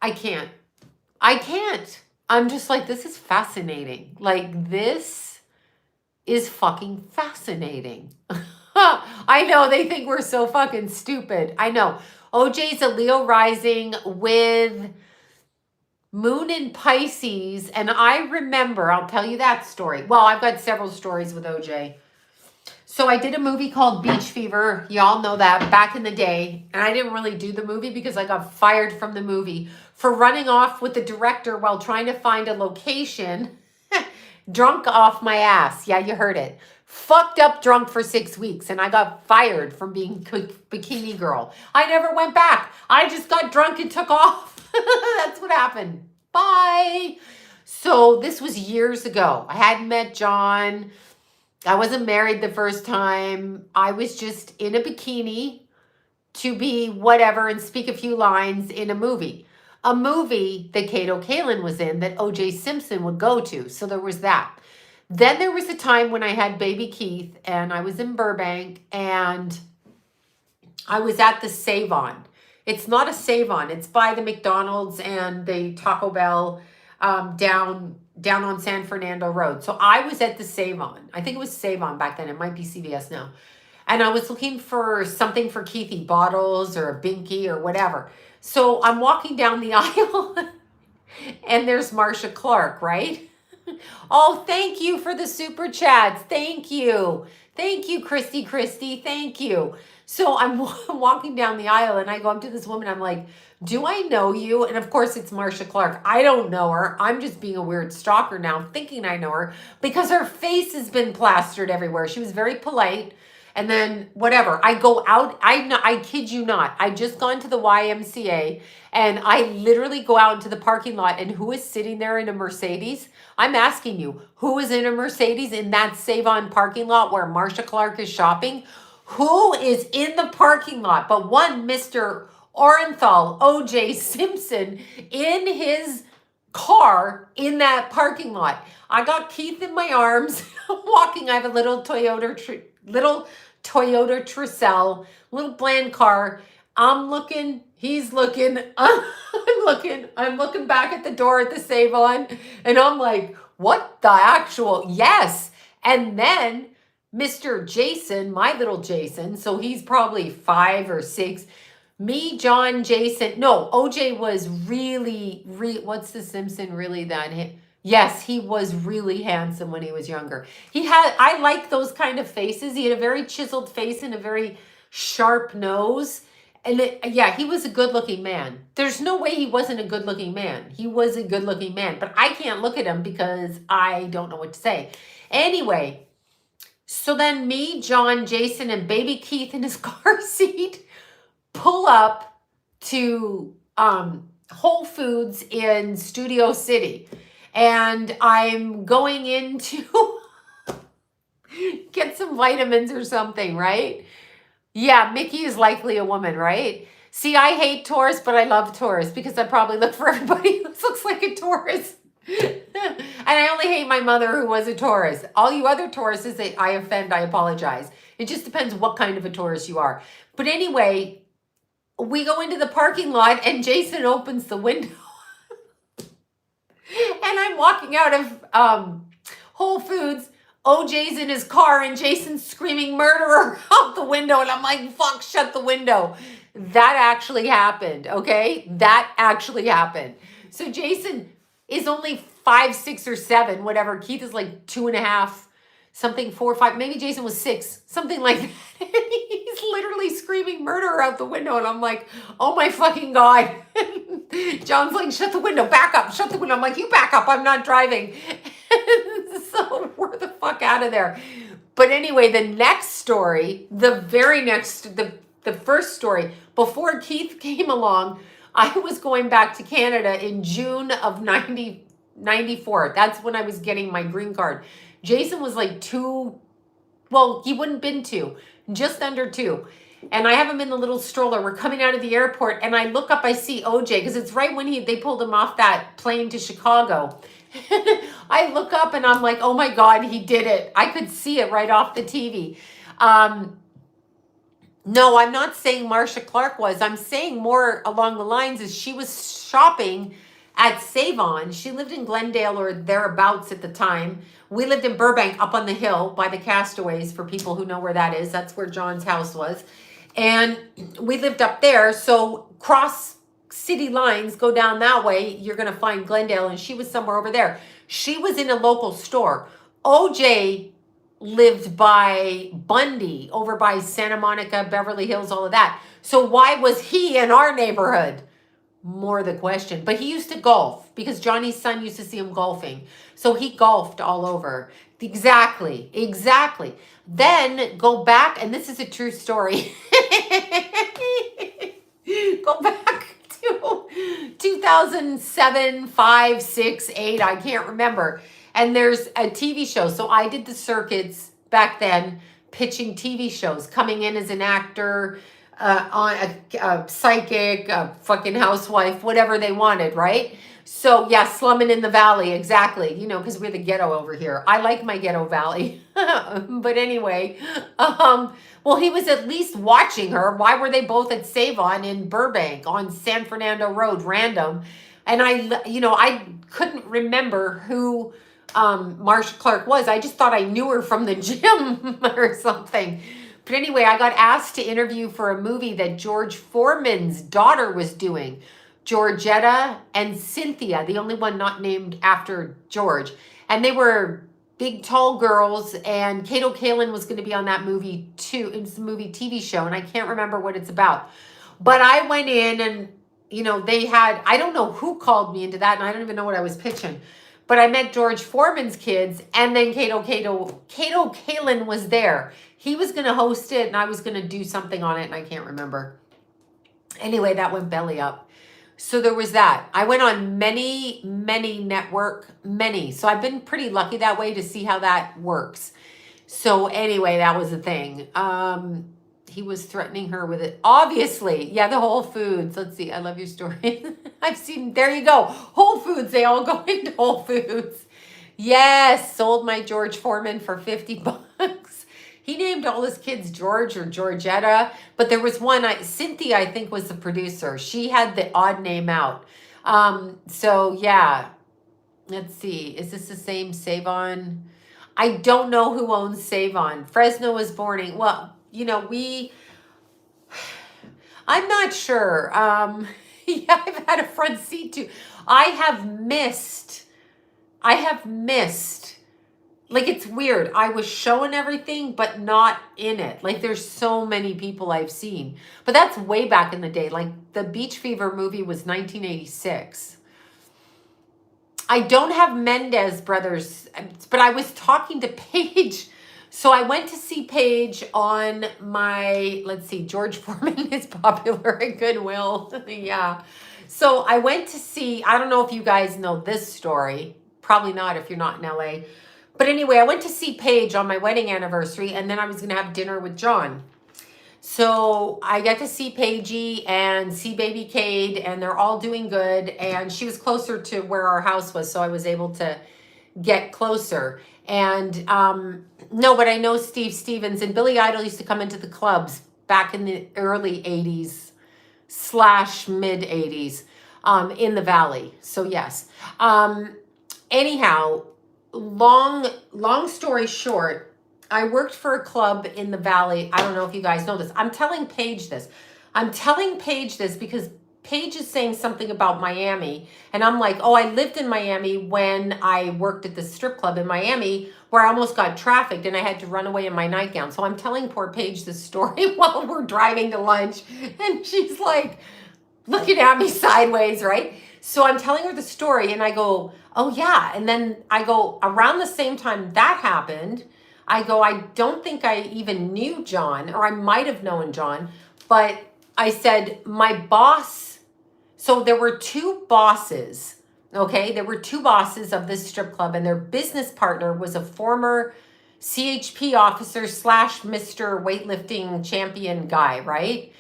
I can't. I'm just like, this is fascinating. Like, this is fucking fascinating. I know they think we're so fucking stupid. I know. OJ's a Leo rising with Moon in Pisces. And I remember, I'll tell you that story. Well, I've got several stories with OJ. So I did a movie called Beach Fever. Y'all know that back in the day. And I didn't really do the movie because I got fired from the movie for running off with the director while trying to find a location. Drunk off my ass. Yeah, you heard it. Fucked up drunk for 6 weeks. And I got fired from being bikini girl. I never went back. I just got drunk and took off. That's what happened. Bye. So this was years ago. I hadn't met John. I wasn't married the first time. I was just in a bikini to be whatever and speak a few lines in a movie. A movie that Kato Kalin was in that O.J. Simpson would go to. So there was that. Then there was a time when I had baby Keith and I was in Burbank and I was at the Save-On. It's not a Save-On. It's by the McDonald's and the Taco Bell down on San Fernando Road. So I was at the Save-On. I think it was Save-On back then. It might be CVS now. And I was looking for something for Keithy, bottles or a binky or whatever. So I'm walking down the aisle and there's Marsha Clark, right? Oh, thank you for the super chats. Thank you. Thank you, Christy. Thank you. So I'm walking down the aisle and I go up to this woman. I'm like, do I know you? And of course it's Marsha Clark. I don't know her. I'm just being a weird stalker now, thinking I know her because her face has been plastered everywhere. She was very polite. And then whatever, I go out, I kid you not, I just gone to the YMCA and I literally go out into the parking lot and who is sitting there in a Mercedes? I'm asking you, who is in a Mercedes in that Save-On parking lot where Marsha Clark is shopping? Who is in the parking lot but one Mr. Orenthal, O.J. Simpson, in his car in that parking lot. I got Keith in my arms. I'm walking. I have a little Toyota Tercel, little bland car. I'm looking. He's looking. I'm looking back at the door at the Save-On, and I'm like, what the actual? Yes. And then Mr. Jason, my little Jason, so he's probably 5 or 6. Me, John, Jason. No, OJ was really, what's the Simpson really that hit? Yes, he was really handsome when he was younger. I like those kind of faces. He had a very chiseled face and a very sharp nose. And he was a good looking man. There's no way he wasn't a good looking man. He was a good looking man, but I can't look at him because I don't know what to say. Anyway, so then me, John, Jason, and baby Keith in his car seat pull up to Whole Foods in Studio City. And I'm going in to get some vitamins or something, right? Yeah, Mickey is likely a woman, right? See, I hate Taurus, but I love Taurus because I probably look for everybody who looks like a Taurus. And I only hate my mother who was a Taurus. All you other Tauruses that I offend, I apologize. It just depends what kind of a Taurus you are. But anyway, we go into the parking lot and Jason opens the window. And I'm walking out of Whole Foods. OJ's in his car and Jason's screaming murderer out the window. And I'm like, fuck, shut the window. That actually happened, okay? That actually happened. So Jason is only 5, 6, or 7, whatever. Keith is like 2.5, something 4, 5. Maybe Jason was 6, something like that. And he's literally screaming murder out the window. And I'm like, oh my fucking God. John's like, shut the window, back up, shut the window. I'm like, you back up, I'm not driving. So we're the fuck out of there. But anyway, the next story, the very next, the first story, before Keith came along, I was going back to Canada in June of 94. That's when I was getting my green card. Jason was like 2, well, he wouldn't been 2, just under 2. And I have him in the little stroller. We're coming out of the airport, and I look up, I see OJ, because it's right when they pulled him off that plane to Chicago. I look up, and I'm like, oh my God, he did it. I could see it right off the TV. No, I'm not saying Marsha Clark was. I'm saying more along the lines is she was shopping at Save-On. She lived in Glendale or thereabouts at the time. We lived in Burbank up on the hill by the Castaways, for people who know where that is. That's where John's house was. And we lived up there. So cross city lines, go down that way, you're going to find Glendale. And she was somewhere over there. She was in a local store. OJ lived by Bundy, over by Santa Monica, Beverly Hills, all of that. So why was he in our neighborhood? More the question. But he used to golf, because Johnny's son used to see him golfing. So he golfed all over. Exactly. Then go back, and this is a true story. Go back to 2007, 5, 6, 8, I can't remember. And there's a TV show. So I did the circuits back then, pitching TV shows, coming in as an actor, on a psychic, a fucking housewife, whatever they wanted, right? So yeah, slumming in the valley, exactly. You know, because we're the ghetto over here. I like my ghetto valley. But anyway, well, he was at least watching her. Why were they both at Save-On in Burbank on San Fernando Road, random? And I couldn't remember who Marsha Clark was. I just thought I knew her from the gym or something. But anyway, I got asked to interview for a movie that George Foreman's daughter was doing. Georgetta and Cynthia, the only one not named after George. And they were big, tall girls, and Kato Kaelin was going to be on that movie too. It's a movie TV show, and I can't remember what it's about. But I went in, and, they had, I don't know who called me into that, and I don't even know what I was pitching. But I met George Foreman's kids, and then Kato Kaelin was there. He was going to host it, and I was going to do something on it, and I can't remember. Anyway, that went belly up. So there was that. I went on many network. So I've been pretty lucky that way to see how that works. So anyway, that was the thing. He was threatening her with it. Obviously, yeah, the Whole Foods. Let's see. I love your story. I've seen, there you go. Whole Foods. They all go into Whole Foods. Yes, sold my George Foreman for $50. He named all his kids George or Georgetta, but there was one, Cynthia, I think, was the producer. She had the odd name out. So yeah, let's see. Is this the same Save-On? I don't know who owns Save-On. Fresno is Boarding. Well, I'm not sure. Yeah, I've had a front seat too. I have missed. Like, it's weird. I was showing everything, but not in it. Like, there's so many people I've seen. But that's way back in the day. Like, the Beach Fever movie was 1986. I don't have Mendez brothers, but I was talking to Paige. So I went to see Paige on my, let's see, George Foreman is popular at Goodwill. Yeah. So I went to see, I don't know if you guys know this story. Probably not if you're not in LA. But anyway, I went to see Paige on my wedding anniversary, and then I was going to have dinner with John. So I got to see Paigey and see baby Cade, and they're all doing good. And she was closer to where our house was, so I was able to get closer. And no, but I know Steve Stevens, and Billy Idol used to come into the clubs back in the early 80s / mid 80s in the Valley. So yes. Anyhow, long story short, I worked for a club in the Valley. I don't know if you guys know this. I'm telling Paige this because Paige is saying something about Miami. And I'm like, oh, I lived in Miami when I worked at the strip club in Miami where I almost got trafficked and I had to run away in my nightgown. So I'm telling poor Paige this story while we're driving to lunch. And she's like looking at me sideways, right? So I'm telling her the story and I go, oh yeah. And then I go, around the same time that happened, I go, I don't think I even knew John, or I might have known John, but I said, my boss, so there were two bosses, okay? There were two bosses of this strip club and their business partner was a former CHP officer slash Mr. weightlifting champion guy, right?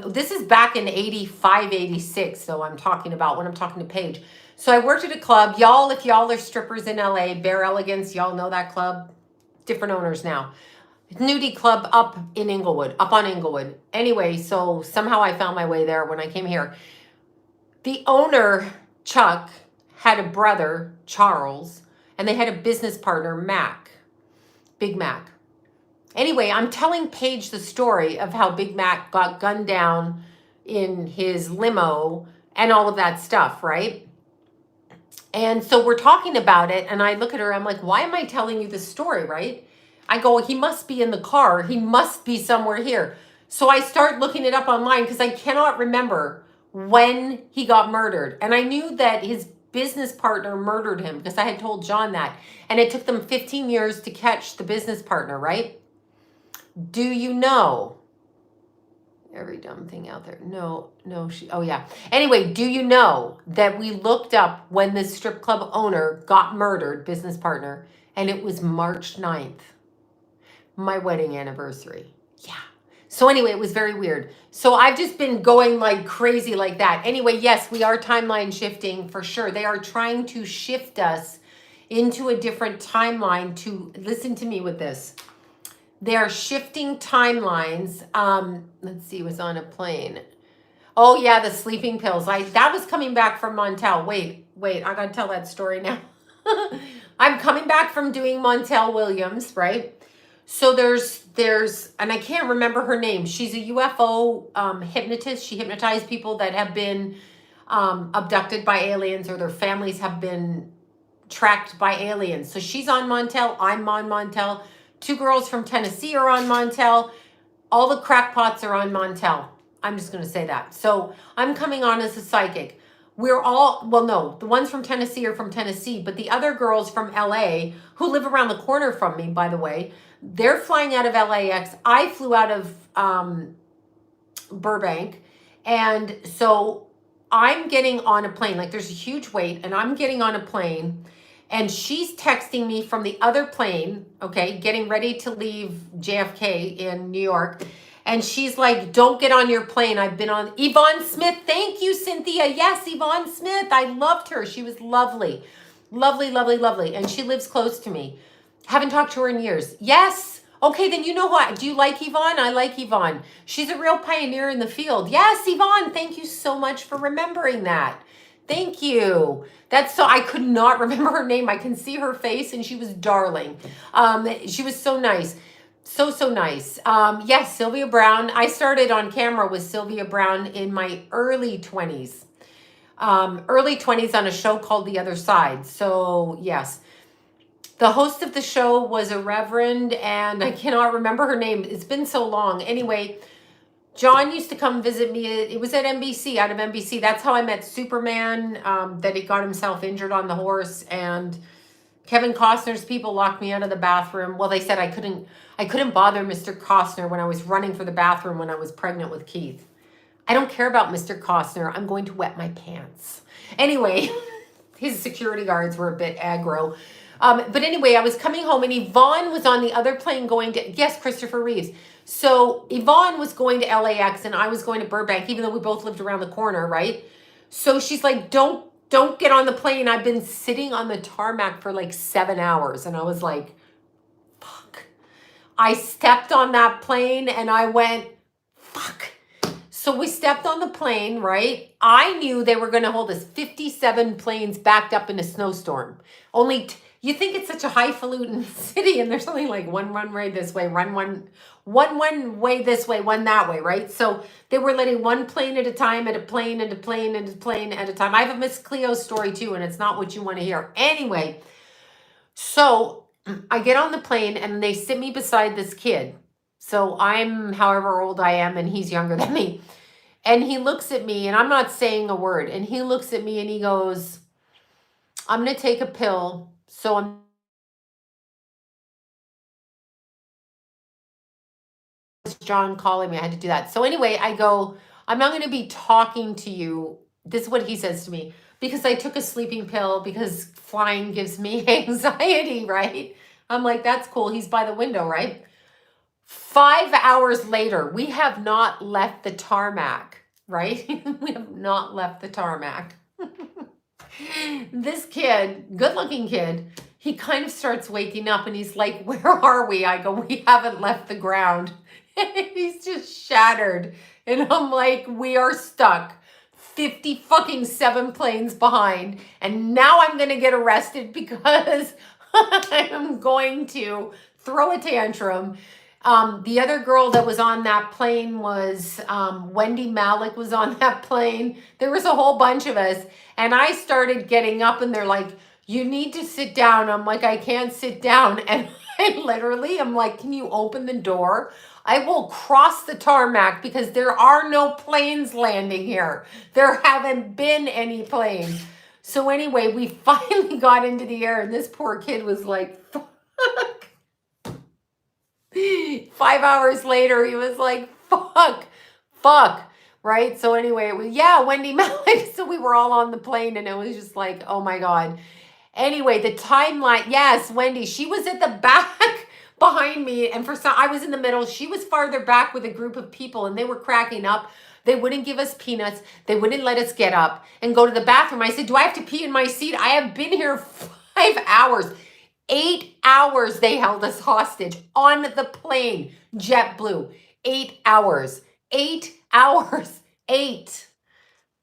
This is back in 85, 86, though I'm talking about when I'm talking to Paige. So I worked at a club. Y'all, if y'all are strippers in LA, Bare Elegance, y'all know that club. Different owners now. Nudie club up in Inglewood, up on Inglewood. Anyway, so somehow I found my way there when I came here. The owner, Chuck, had a brother, Charles, and they had a business partner, Mac, Big Mac. Anyway, I'm telling Paige the story of how Big Mac got gunned down in his limo and all of that stuff, right? And so we're talking about it, and I look at her, I'm like, why am I telling you this story, right? I go, he must be in the car. He must be somewhere here. So I start looking it up online because I cannot remember when he got murdered. And I knew that his business partner murdered him because I had told John that. And it took them 15 years to catch the business partner, right? Do you know? Every dumb thing out there. No, oh yeah. Anyway, do you know that we looked up when this strip club owner got murdered, business partner, and it was March 9th, my wedding anniversary. Yeah. So anyway, it was very weird. So I've just been going like crazy like that. Anyway, yes, we are timeline shifting for sure. They are trying to shift us into a different timeline to, listen to me with this. They are shifting timelines. Let's see, was on a plane. Oh yeah, the sleeping pills. That was coming back from Montel. Wait, I gotta tell that story now. I'm coming back from doing Montel Williams, right? So there's, and I can't remember her name. She's a UFO hypnotist. She hypnotized people that have been abducted by aliens or their families have been tracked by aliens. So she's on Montel. I'm on Montel. Two girls from Tennessee are on Montel. All the crackpots are on Montel. I'm just going to say that. So I'm coming on as a psychic. We're all, well, no, the ones from Tennessee are from Tennessee, but the other girls from LA, who live around the corner from me, by the way, they're flying out of LAX. I flew out of Burbank. And so I'm getting on a plane. Like there's a huge wait and I'm getting on a plane. And she's texting me from the other plane, okay, getting ready to leave JFK in New York. And she's like, don't get on your plane. I've been on. Yvonne Smith. Thank you, Cynthia. Yes, Yvonne Smith. I loved her. She was lovely. Lovely, lovely, lovely. And she lives close to me. Haven't talked to her in years. Yes. Okay, then you know what? Do you like Yvonne? I like Yvonne. She's a real pioneer in the field. Yes, Yvonne. Thank you so much for remembering that. Thank you. That's so, I could not remember her name. I can see her face and she was darling. She was so nice. So nice. Yes, Sylvia Brown. I started on camera with Sylvia Brown in my early 20s. Early 20s on a show called The Other Side. So yes. The host of the show was a reverend and I cannot remember her name. It's been so long. Anyway, John used to come visit me. It was at NBC, out of NBC. That's how I met Superman, that he got himself injured on the horse. And Kevin Costner's people locked me out of the bathroom. Well, they said I couldn't bother Mr. Costner when I was running for the bathroom when I was pregnant with Keith. I don't care about Mr. Costner. I'm going to wet my pants. Anyway, his security guards were a bit aggro. But anyway, I was coming home and Yvonne was on the other plane going to, yes, Christopher Reeves. So Yvonne was going to LAX and I was going to Burbank, even though we both lived around the corner, right? So she's like, don't get on the plane. I've been sitting on the tarmac for like 7 hours. And I was like, fuck. I stepped on that plane and I went, fuck. So we stepped on the plane, right? I knew they were going to hold us 57 planes backed up in a snowstorm. Only You think it's such a highfalutin city, and there's only like one runway this way, one way this way, one that way, right? So they were letting one plane at a time, at a plane, at a plane, at a plane at a time. I have a Miss Cleo story too, and it's not what you want to hear. Anyway, so I get on the plane and they sit me beside this kid. So I'm however old I am, and he's younger than me. And he looks at me, and I'm not saying a word. And he looks at me and he goes, I'm going to take a pill. So I'm John calling me. I had to do that. So anyway, I go, I'm not going to be talking to you. This is what he says to me, because I took a sleeping pill because flying gives me anxiety, right? I'm like, that's cool. He's by the window, right? 5 hours later, we have not left the tarmac, right? We have not left the tarmac. This kid, good looking kid, he kind of starts waking up and he's like, where are we? I go, we haven't left the ground. He's just shattered. And I'm like, we are stuck 50 fucking 7 planes behind. And now I'm going to get arrested because I'm going to throw a tantrum. The other girl that was on that plane was Wendy Malik was on that plane. There was a whole bunch of us. And I started getting up and they're like, you need to sit down. I'm like, I can't sit down. And I literally am like, can you open the door? I will cross the tarmac because there are no planes landing here. There haven't been any planes. So anyway, we finally got into the air and this poor kid was like, fuck. 5 hours later, he was like, fuck. Right? So anyway, it was, yeah, Wendy Malik. So we were all on the plane and it was just like, oh my God. Anyway, the timeline, yes, Wendy, she was at the back behind me. And for some, I was in the middle. She was farther back with a group of people and they were cracking up. They wouldn't give us peanuts. They wouldn't let us get up and go to the bathroom. I said, do I have to pee in my seat? I have been here 5 hours. 8 hours they held us hostage on the plane. JetBlue. 8 hours. 8 hours. 8.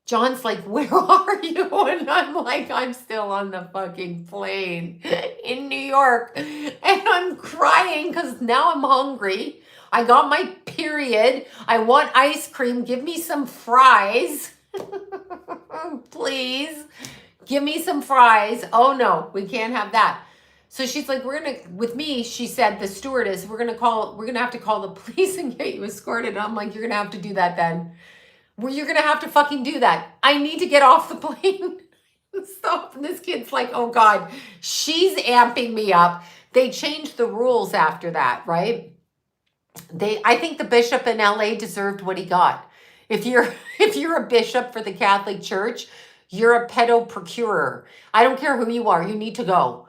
John's like, where are you? And I'm like, I'm still on the fucking plane in New York. And I'm crying because now I'm hungry. I got my period. I want ice cream. Give me some fries. Please. Give me some fries. Oh no, we can't have that. So she's like, with me, she said, the stewardess, we're going to have to call the police and get you escorted. And I'm like, you're going to have to do that then. You're going to have to fucking do that. I need to get off the plane. Stop. And this kid's like, oh God, she's amping me up. They changed the rules after that, right? I think the bishop in LA deserved what he got. If you're a bishop for the Catholic Church, you're a pedo procurer. I don't care who you are. You need to go.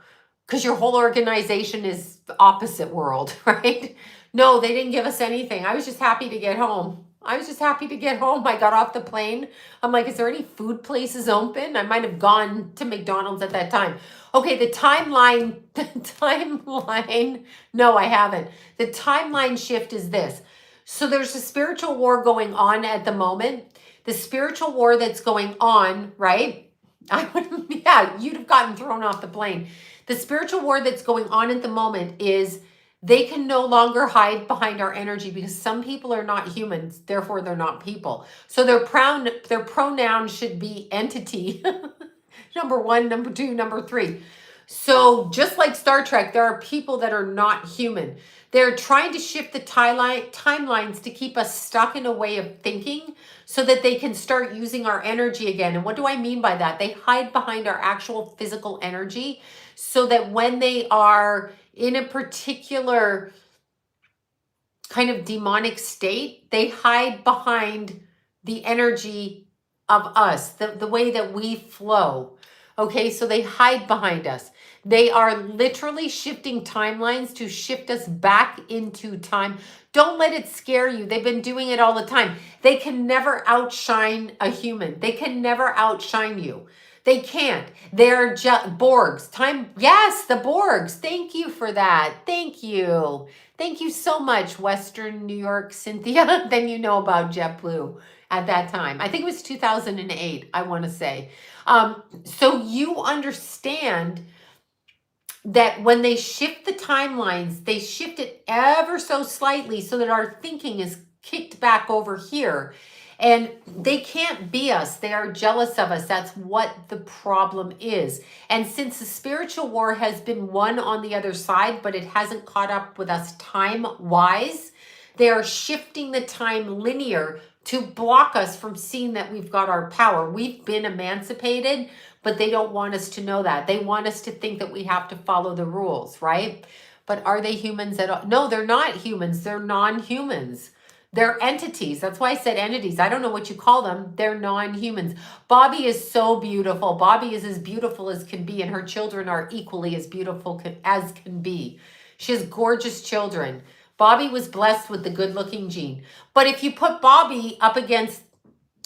Because your whole organization is the opposite world, right? No, they didn't give us anything. I was just happy to get home. I got off the plane. I'm like, is there any food places open? I might have gone to McDonald's at that time. Okay, the timeline. No, I haven't. The timeline shift is this. So there's a spiritual war going on at the moment. The spiritual war that's going on, right? You'd have gotten thrown off the plane. The spiritual war that's going on at the moment is they can no longer hide behind our energy because some people are not humans, therefore they're not people. So their pronoun should be entity. Number 1, number 2, number 3. So just like Star Trek, there are people that are not human. They're trying to shift the timelines to keep us stuck in a way of thinking so that they can start using our energy again. And what do I mean by that? They hide behind our actual physical energy so that when they are in a particular kind of demonic state, they hide behind the energy of us, the way that we flow. Okay, so they hide behind us. They are literally shifting timelines to shift us back into time. Don't let it scare you. They've been doing it all the time. They can never outshine a human. They can never outshine you. They can't. They're just Borgs. Yes, the Borgs. Thank you for that. Thank you. Thank you so much, Western New York, Cynthia. Then you know about JetBlue at that time. I think it was 2008, I want to say. So you understand that when they shift the timelines, they shift it ever so slightly so that our thinking is kicked back over here. And they can't be us. They are jealous of us. That's what the problem is. And since the spiritual war has been won on the other side, but it hasn't caught up with us time-wise, they are shifting the time linear to block us from seeing that we've got our power. We've been emancipated, but they don't want us to know that. They want us to think that we have to follow the rules, right? But are they humans at all? No, they're not humans. They're non-humans. They're entities. That's why I said entities. I don't know what you call them. They're non-humans. Bobby is so beautiful. Bobby is as beautiful as can be, and her children are equally as beautiful as can be. She has gorgeous children. Bobby was blessed with the good-looking gene. But if you put Bobby up against,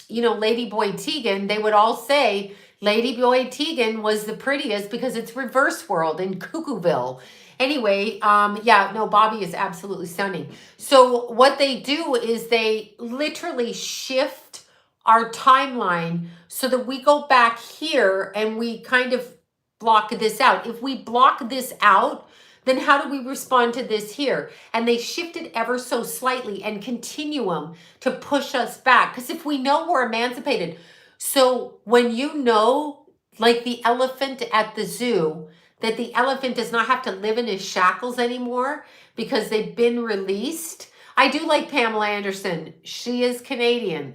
Lady Boy Tegan, they would all say Lady Boy Tegan was the prettiest because it's reverse world in Cuckooville. Anyway, Bobby is absolutely stunning. So what they do is they literally shift our timeline so that we go back here and we kind of block this out. If we block this out, then how do we respond to this here? And they shift it ever so slightly and continuum to push us back. Because if we know we're emancipated, so when like the elephant at the zoo, that the elephant does not have to live in his shackles anymore because they've been released. I do like Pamela Anderson. She is Canadian.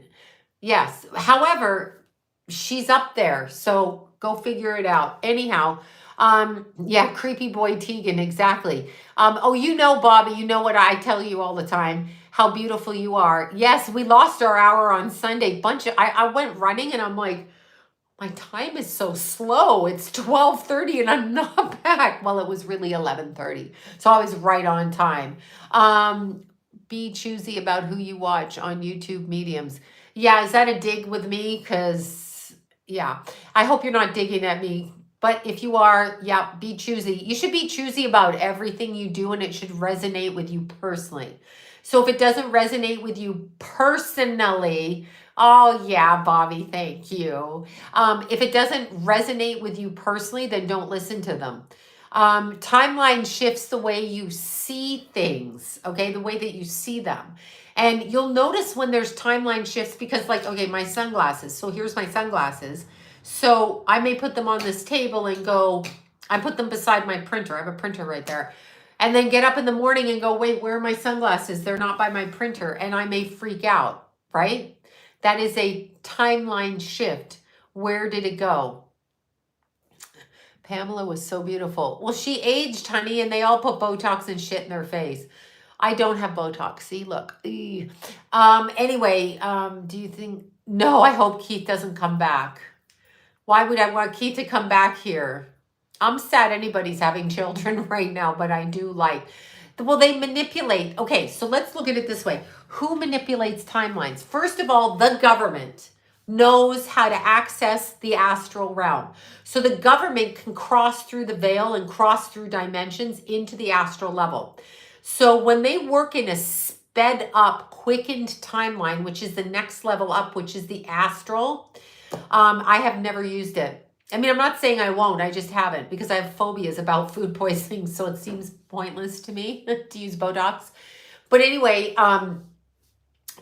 Yes. However, she's up there. So go figure it out. Anyhow, creepy boy Tegan, exactly. Bobby, you know what I tell you all the time, how beautiful you are. Yes, we lost our hour on Sunday. I went running and I'm like, my time is so slow. It's 12:30 and I'm not back. Well, it was really 11:30. So I was right on time. Be choosy about who you watch on YouTube mediums. Yeah, is that a dig with me? Because, I hope you're not digging at me. But if you are, be choosy. You should be choosy about everything you do and it should resonate with you personally. So if it doesn't resonate with you personally, oh yeah, Bobby, thank you. If it doesn't resonate with you personally, then don't listen to them. Timeline shifts the way you see things, okay? The way that you see them. And you'll notice when there's timeline shifts because my sunglasses. So here's my sunglasses. So I may put them on this table and go, I put them beside my printer. I have a printer right there. And then get up in the morning and go, wait, where are my sunglasses? They're not by my printer. And I may freak out, right? That is a timeline shift. Where did it go? Pamela was so beautiful. Well, she aged, honey, and they all put Botox and shit in their face. I don't have Botox. See, look. Anyway, do you think... No, I hope Keith doesn't come back. Why would I want Keith to come back here? I'm sad anybody's having children right now, but I do like... Well, they manipulate. Okay, so let's look at it this way. Who manipulates timelines? First of all, the government knows how to access the astral realm. So the government can cross through the veil and cross through dimensions into the astral level. So when they work in a sped up, quickened timeline, which is the next level up, which is the astral, I have never used it. I mean, I'm not saying I won't, I just haven't because I have phobias about food poisoning, so it seems pointless to me to use Botox. But anyway,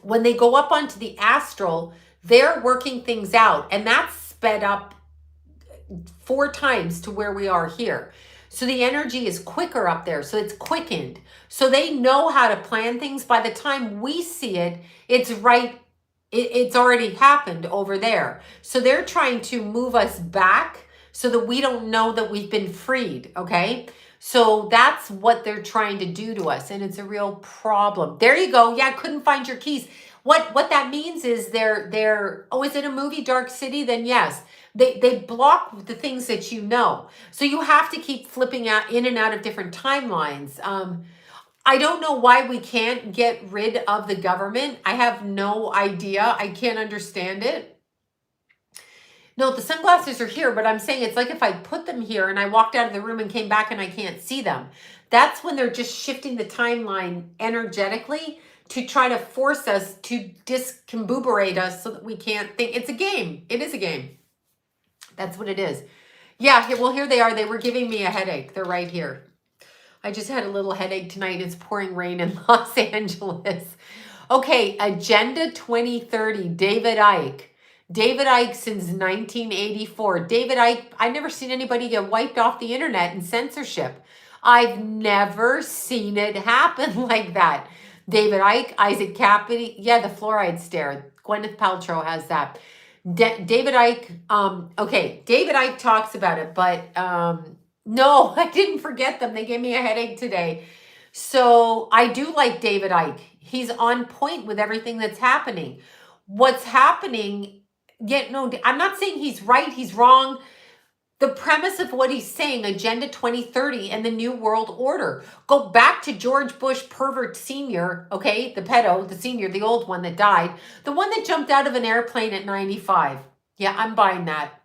when they go up onto the astral, they're working things out, and that's sped up 4 times to where we are here. So the energy is quicker up there, so it's quickened. So they know how to plan things. By the time we see it, it's right. It's already happened over there. So they're trying to move us back so that we don't know that we've been freed, okay? So that's what they're trying to do to us, and it's a real problem. There you go. Yeah, couldn't find your keys. What that means is they're oh, is it a movie, Dark City? Then yes. They block the things that you know. So you have to keep flipping out in and out of different timelines. I don't know why we can't get rid of the government. I have no idea. I can't understand it. No, the sunglasses are here, but I'm saying it's like if I put them here and I walked out of the room and came back and I can't see them. That's when they're just shifting the timeline energetically to try to force us to discombobulate us so that we can't think. It's a game. It is a game. That's what it is. Yeah, well, here they are. They were giving me a headache. They're right here. I just had a little headache tonight. It's pouring rain in Los Angeles. Okay, Agenda 2030, David Icke. David Icke since 1984. David Icke, I've never seen anybody get wiped off the internet in censorship. I've never seen it happen like that. David Icke, Isaac Cappy, yeah, the fluoride stare. Gwyneth Paltrow has that. David Icke, okay, David Icke talks about it, but no, I didn't forget them. They gave me a headache today. So I do like David Icke. He's on point with everything that's happening. What's happening, yet no, I'm not saying he's right, he's wrong. The premise of what he's saying, Agenda 2030 and the New World Order. Go back to George Bush pervert senior, okay? The pedo, the senior, the old one that died. The one that jumped out of an airplane at 95. Yeah, I'm buying that.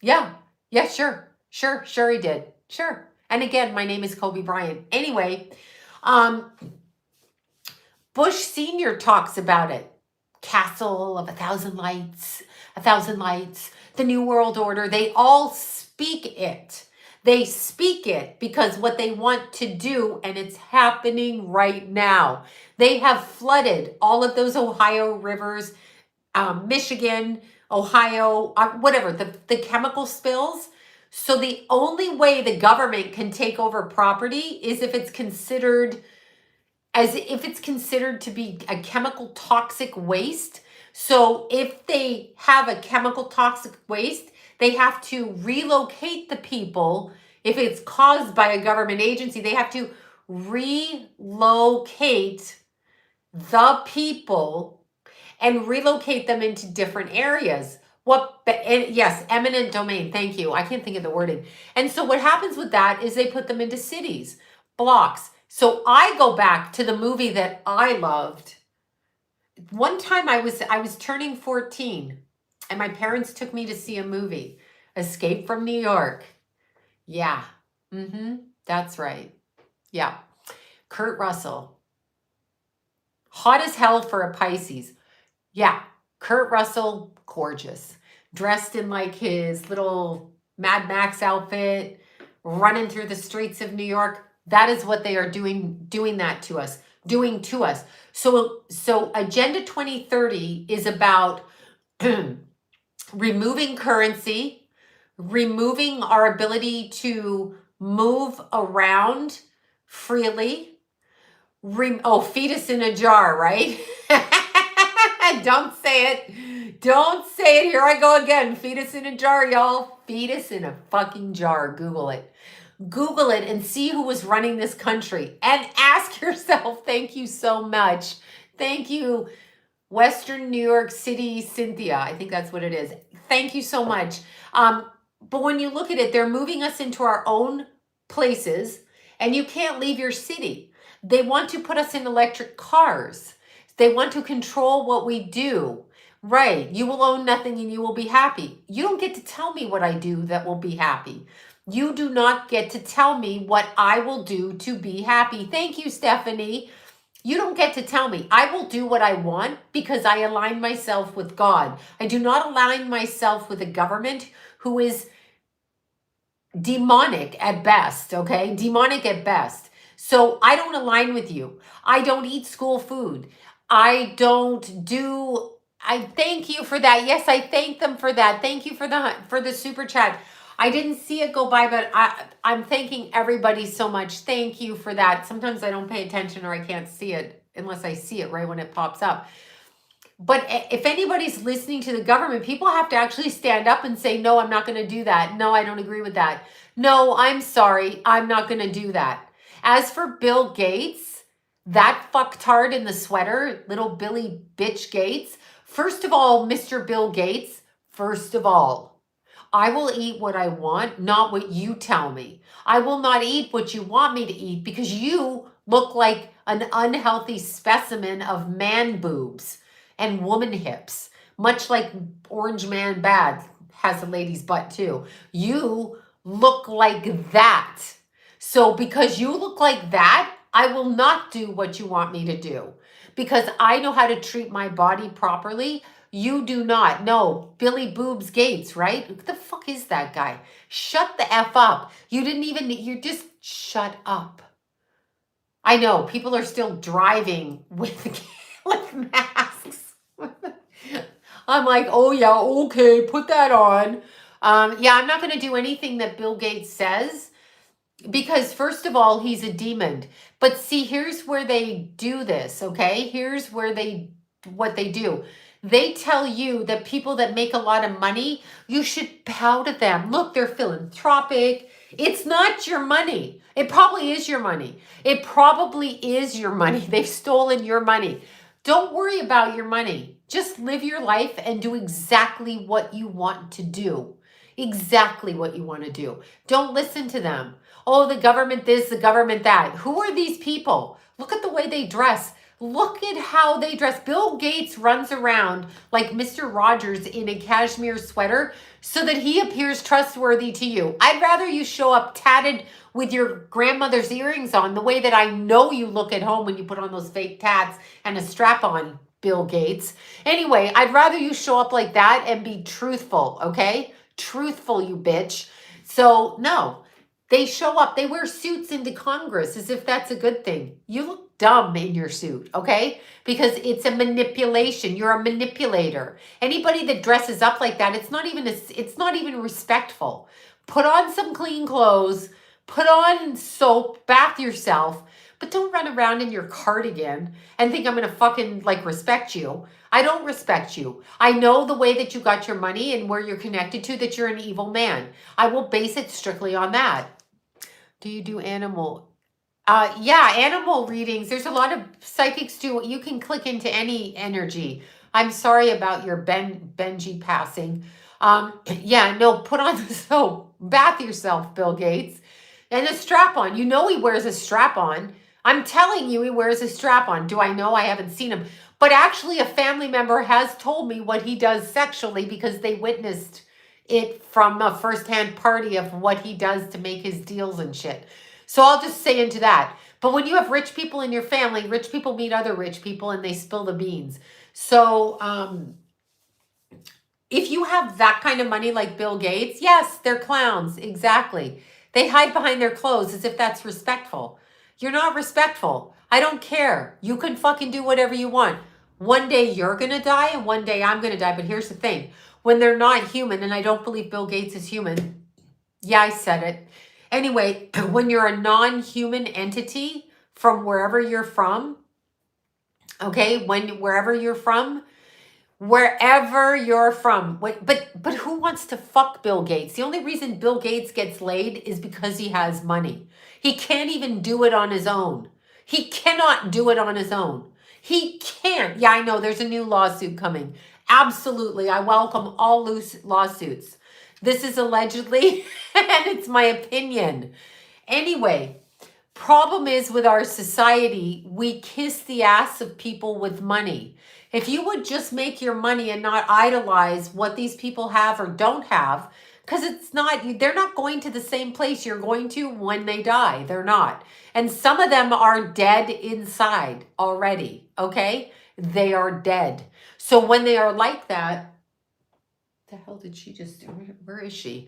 Yeah, yeah, sure he did. Sure. And again, my name is Kobe Bryant. Anyway, Bush Senior talks about it. Castle of a thousand lights, the New World Order. They all speak it. They speak it because what they want to do, and it's happening right now. They have flooded all of those Ohio rivers, Michigan, Ohio, whatever, the chemical spills. So the only way the government can take over property is if it's considered to be a chemical toxic waste. So if they have a chemical toxic waste, they have to relocate the people. If it's caused by a government agency, they have to relocate the people and relocate them into different areas. Yes, eminent domain. Thank you. I can't think of the wording. And so what happens with that is they put them into cities, blocks. So I go back to the movie that I loved. One time I was turning 14 and my parents took me to see a movie, Escape from New York. Yeah. That's right. Yeah. Kurt Russell. Hot as hell for a Pisces. Yeah. Kurt Russell, gorgeous. Dressed in like his little Mad Max outfit, running through the streets of New York. That is what they are doing to us. So Agenda 2030 is about removing currency, removing our ability to move around freely. Fetus in a jar, right? Don't say it. Don't say it. Here I go again. Fetus in a jar, y'all. Fetus in a fucking jar. Google it. Google it and see who was running this country. And ask yourself, thank you so much. Thank you, Western New York City, Cynthia. I think that's what it is. Thank you so much. But when you look at it, they're moving us into our own places and you can't leave your city. They want to put us in electric cars. They want to control what we do. Right. You will own nothing and you will be happy. You don't get to tell me what I do that will be happy. You do not get to tell me what I will do to be happy. Thank you, Stephanie. You don't get to tell me. I will do what I want because I align myself with God. I do not align myself with a government who is demonic at best, okay? Demonic at best. So I don't align with you. I don't eat school food. I thank you for that. Yes, I thank them for that. Thank you for the super chat. I didn't see it go by, but I'm thanking everybody so much. Thank you for that. Sometimes I don't pay attention or I can't see it unless I see it right when it pops up. But if anybody's listening to the government, people have to actually stand up and say, no, I'm not going to do that. No, I don't agree with that. No, I'm sorry. I'm not going to do that. As for Bill Gates, that fucktard in the sweater, little Billy bitch Gates. First of all, Mr. Bill Gates, I will eat what I want, not what you tell me. I will not eat what you want me to eat because you look like an unhealthy specimen of man boobs and woman hips, much like Orange Man Bad has a lady's butt too. You look like that. So because you look like that, I will not do what you want me to do because I know how to treat my body properly. You do not. No, Billy Boobs Gates, right? What the fuck is that guy? Shut the F up. You didn't even, you just shut up. I know, people are still driving with masks. I'm like, oh yeah, okay, put that on. Yeah, I'm not going to do anything that Bill Gates says because first of all, he's a demon. But see, here's where they do this, okay? Here's where what they do. They tell you that people that make a lot of money, you should bow to them. Look, they're philanthropic. It's not your money. It probably is your money. It probably is your money. They've stolen your money. Don't worry about your money. Just live your life and do exactly what you want to do. Exactly what you want to do. Don't listen to them. Oh, the government this, the government that. Who are these people? Look at the way they dress. Look at how they dress. Bill Gates runs around like Mr. Rogers in a cashmere sweater so that he appears trustworthy to you. I'd rather you show up tatted with your grandmother's earrings on the way that I know you look at home when you put on those fake tats and a strap on, Bill Gates. Anyway, I'd rather you show up like that and be truthful, okay? Truthful, you bitch. So, no. They show up, they wear suits into Congress as if that's a good thing. You look dumb in your suit, okay? Because it's a manipulation. You're a manipulator. Anybody that dresses up like that, it's not even respectful. Put on some clean clothes, put on soap, bath yourself, but don't run around in your cardigan and think I'm going to fucking like respect you. I don't respect you. I know the way that you got your money and where you're connected to, that you're an evil man. I will base it strictly on that. Do you do animal? Yeah, animal readings. There's a lot of psychics do. You can click into any energy. I'm sorry about your Benji passing. Yeah, no, put on the soap. Bath yourself, Bill Gates. And a strap on. You know he wears a strap on. I'm telling you he wears a strap on. Do I know? I haven't seen him. But actually a family member has told me what he does sexually because they witnessed it from a firsthand party of what he does to make his deals and shit. So I'll just say into that. But when you have rich people in your family, rich people meet other rich people and they spill the beans. So if you have that kind of money like Bill Gates, yes, they're clowns. Exactly. They hide behind their clothes as if that's respectful. You're not respectful. I don't care. You can fucking do whatever you want. One day you're going to die and one day I'm going to die. But here's the thing. When they're not human, and I don't believe Bill Gates is human. Yeah, I said it. Anyway, when you're a non-human entity from wherever you're from, okay, wherever you're from, but who wants to fuck Bill Gates? The only reason Bill Gates gets laid is because he has money. He can't even do it on his own. He cannot do it on his own. He can't. Yeah, I know there's a new lawsuit coming. Absolutely. I welcome all loose lawsuits. This is allegedly, and it's my opinion. Anyway, problem is with our society, we kiss the ass of people with money. If you would just make your money and not idolize what these people have or don't have, because they're not going to the same place you're going to when they die. They're not. And some of them are dead inside already, okay? They are dead. So when they are like that, the hell did she just do? Where is she?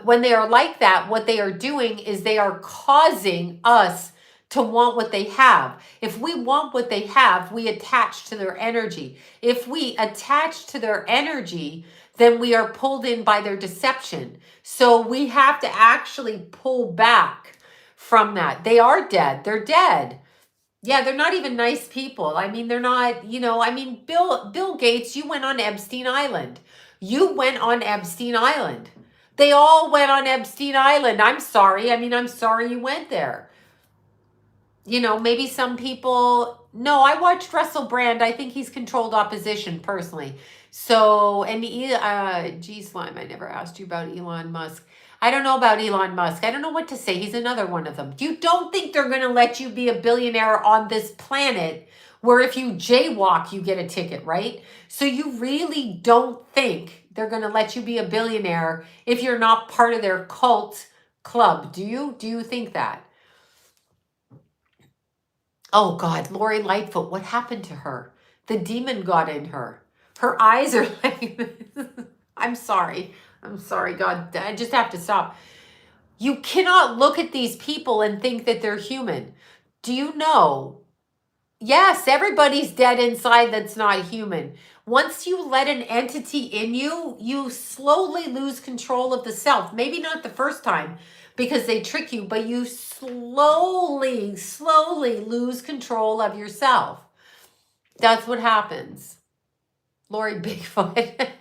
When they are like that, what they are doing is they are causing us to want what they have. If we want what they have, we attach to their energy. If we attach to their energy, then we are pulled in by their deception. So we have to actually pull back from that. They are dead. They're dead. Yeah, they're not even nice people. I mean, they're not, Bill Gates, you went on Epstein Island. You went on Epstein Island. They all went on Epstein Island. I'm sorry. I'm sorry you went there. Maybe some people, no, I watched Russell Brand. I think he's controlled opposition personally. So, and Slime, I never asked you about Elon Musk. I don't know about Elon Musk. I don't know what to say. He's another one of them. You don't think they're going to let you be a billionaire on this planet where if you jaywalk, you get a ticket, right? So you really don't think they're going to let you be a billionaire if you're not part of their cult club. Do you? Do you think that? Oh God, Lori Lightfoot, what happened to her? The demon got in her. Her eyes are like, I'm sorry. I'm sorry, God. I just have to stop. You cannot look at these people and think that they're human. Do you know? Yes, everybody's dead inside that's not human. Once you let an entity in you, you slowly lose control of the self. Maybe not the first time because they trick you, but you slowly lose control of yourself. That's what happens. Lori Bigfoot.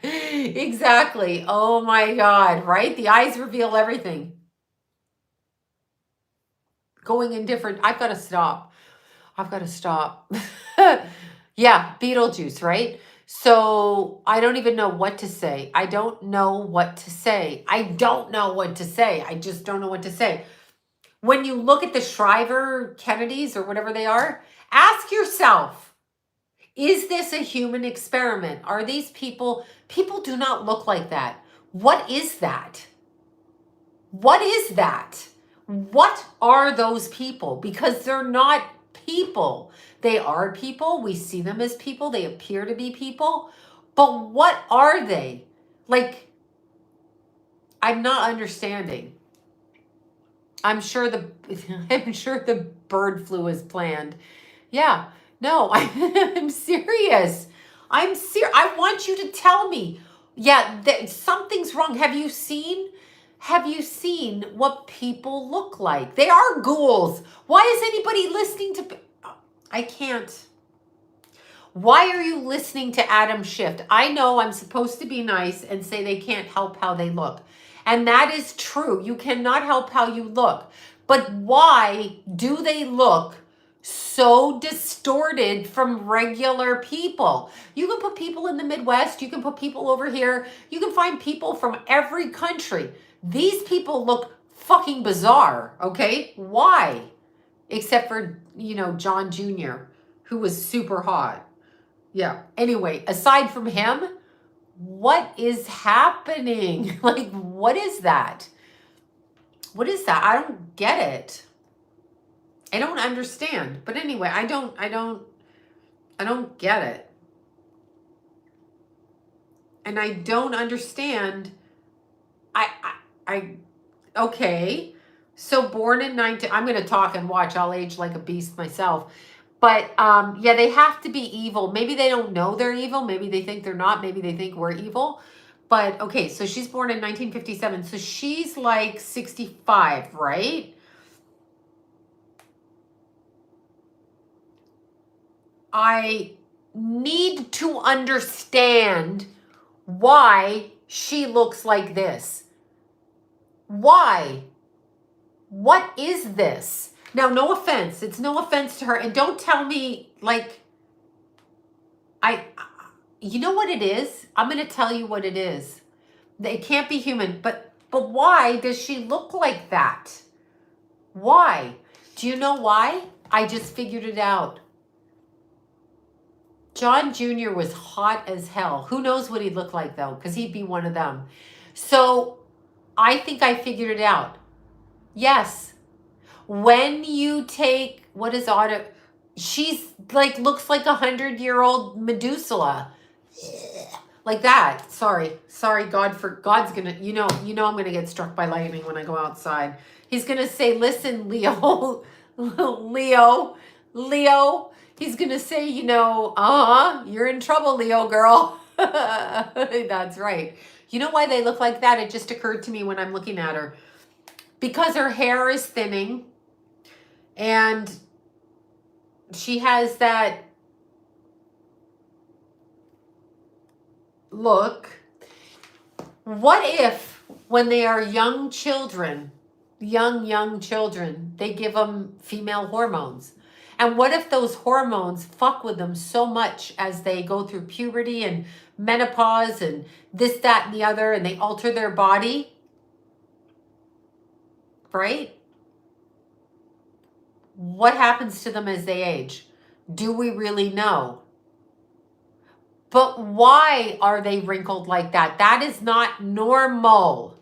Exactly. Oh my God, right? The eyes reveal everything. Going in different, I've got to stop. Yeah, Beetlejuice, right? So I don't even know what to say. I don't know what to say. I just don't know what to say. When you look at the Shriver Kennedys or whatever they are, ask yourself, is this a human experiment? Are these people do not look like that. What is that? What is that? What are those people? Because they're not people. They are people. We see them as people. They appear to be people. But what are they? Like, I'm not understanding. I'm sure the bird flu is planned. Yeah. No, I'm serious. I want you to tell me. Yeah, something's wrong. Have you seen what people look like? They are ghouls. Why is anybody listening to I can't. Why are you listening to Adam Schiff? I know I'm supposed to be nice and say they can't help how they look. And that is true. You cannot help how you look. But why do they look so distorted from regular people? You can put people in the Midwest. You can put people over here. You can find people from every country. These people look fucking bizarre, okay? Why? Except for, John Jr., who was super hot. Yeah. Anyway, aside from him, what is happening? Like, what is that? What is that? I don't get it. I don't understand. But anyway, I don't get it. And I don't understand. Okay. So born in 19, I'm going to talk and watch. I'll age like a beast myself. But yeah, they have to be evil. Maybe they don't know they're evil. Maybe they think they're not. Maybe they think we're evil. But okay, so she's born in 1957. So she's like 65, right? I need to understand why she looks like this. Why? What is this? Now, no offense. It's no offense to her. And don't tell me, like, you know what it is? I'm going to tell you what it is. It can't be human. But why does she look like that? Why? Do you know why? I just figured it out. John Jr. was hot as hell. Who knows what he'd look like, though, because he'd be one of them. So I think I figured it out. Yes. When you take, what is auto, she's like, looks like 100-year-old Medusa. Like that. Sorry, God's gonna, I'm gonna get struck by lightning when I go outside. He's gonna say, listen, Leo, Leo, he's gonna say, you're in trouble, Leo girl. That's right. You know why they look like that? It just occurred to me when I'm looking at her. Because her hair is thinning and she has that look. What if when they are young children, young children, they give them female hormones? And what if those hormones fuck with them so much as they go through puberty and menopause and this, that, and the other, and they alter their body? Right? What happens to them as they age? Do we really know? But why are they wrinkled like that? That is not normal.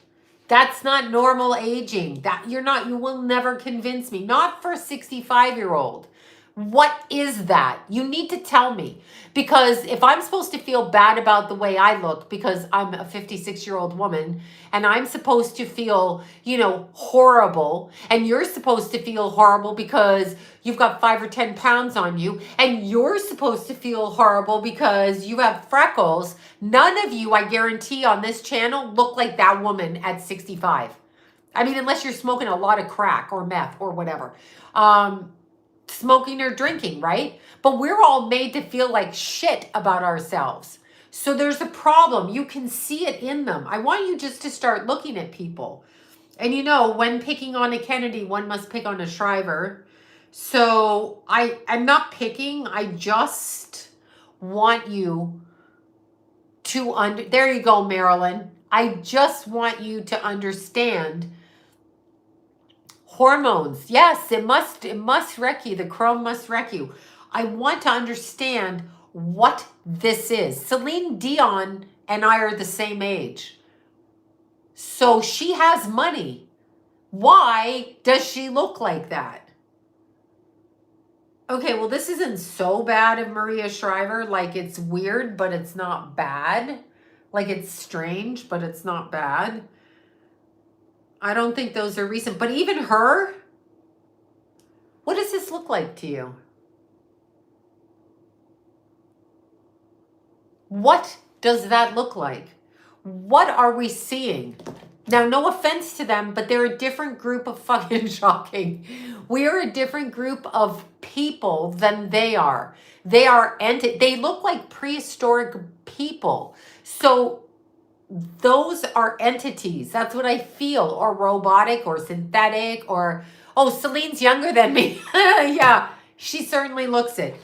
That's not normal aging. You will never convince me. Not for a 65-year-old. What is that? You need to tell me. Because if I'm supposed to feel bad about the way I look because I'm a 56-year-old woman and I'm supposed to feel, horrible, and you're supposed to feel horrible because you've got 5 or 10 pounds on you, and you're supposed to feel horrible because you have freckles, none of you, I guarantee, on this channel look like that woman at 65. I mean, unless you're smoking a lot of crack or meth or whatever. Smoking or drinking, right? But we're all made to feel like shit about ourselves. So there's a problem. You can see it in them. I want you just to start looking at people. And when picking on a Kennedy, one must pick on a Shriver. So I'm not picking. I just want you to there you go, Marilyn. I just want you to understand hormones. Yes, it must wreck you. The chrome must wreck you. I want to understand what this is. Celine Dion and I are the same age. So she has money. Why does she look like that? Okay, well, this isn't so bad of Maria Shriver. Like, it's weird, but it's not bad. Like, it's strange, but it's not bad. I don't think those are recent. But even her, what does this look like to you? What does that look like? What are we seeing? Now, no offense to them, but they're a different group of fucking shocking. We are a different group of people than they are. They look like prehistoric people. So those are entities. That's what I feel, or robotic or synthetic, or, oh, Celine's younger than me. Yeah, she certainly looks it.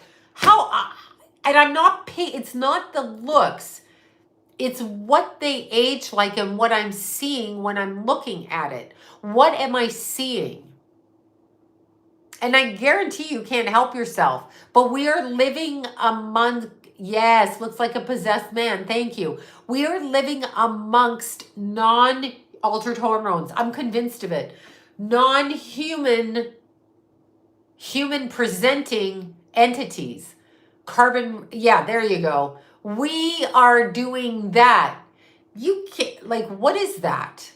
And I'm not, it's not the looks. It's what they age like and what I'm seeing when I'm looking at it. What am I seeing? And I guarantee you can't help yourself. But we are living among, yes, looks like a possessed man. Thank you. We are living amongst non-altered hormones. I'm convinced of it. Non-human, human presenting entities. Carbon, yeah, there you go. We are doing that. You can't, like, what is that?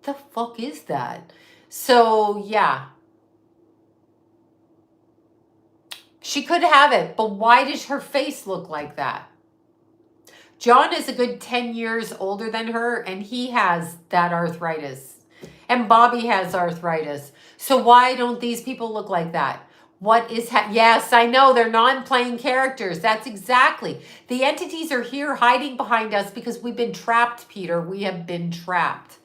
The fuck is that? So, yeah. She could have it, but why does her face look like that? John is a good 10 years older than her, and he has that arthritis. And Bobby has arthritis. So why don't these people look like that? What is, yes, I know, they're non-playing characters. That's exactly. The entities are here hiding behind us because we've been trapped, Peter. We have been trapped.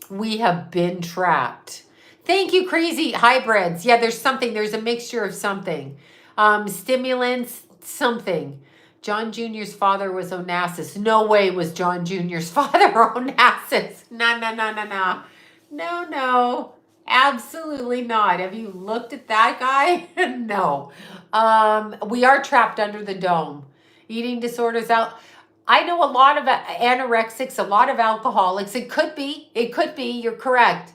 We have been trapped. Thank you, crazy hybrids. Yeah, there's a mixture of something. Stimulants, something. John Jr.'s father was Onassis. No way was John Jr.'s father Onassis. No. No. Absolutely not. Have you looked at that guy? No. We are trapped under the dome. Eating disorders out. I know a lot of anorexics, a lot of alcoholics. It could be. You're correct.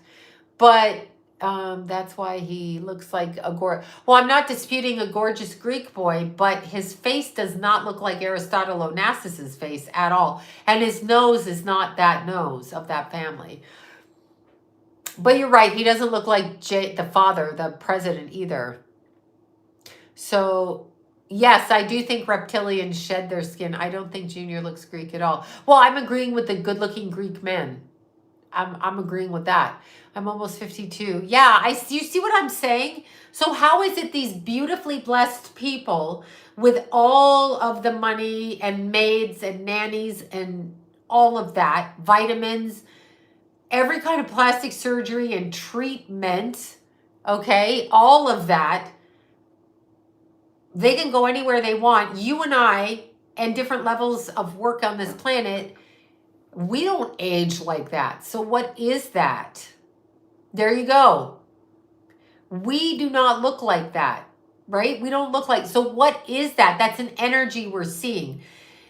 But that's why he looks like well, I'm not disputing a gorgeous Greek boy, but his face does not look like Aristotle Onassis's face at all. And his nose is not that nose of that family. But you're right. He doesn't look like the father, the president either. So, yes, I do think reptilians shed their skin. I don't think Junior looks Greek at all. Well, I'm agreeing with the good-looking Greek men. I'm agreeing with that. I'm almost 52. Yeah, you see what I'm saying? So how is it these beautifully blessed people with all of the money and maids and nannies and all of that, vitamins, every kind of plastic surgery and treatment, okay, all of that, they can go anywhere they want. You and I, and different levels of work on this planet, we don't age like that. So what is that? There you go. We do not look like that, right? We don't look like, so what is that? That's an energy we're seeing.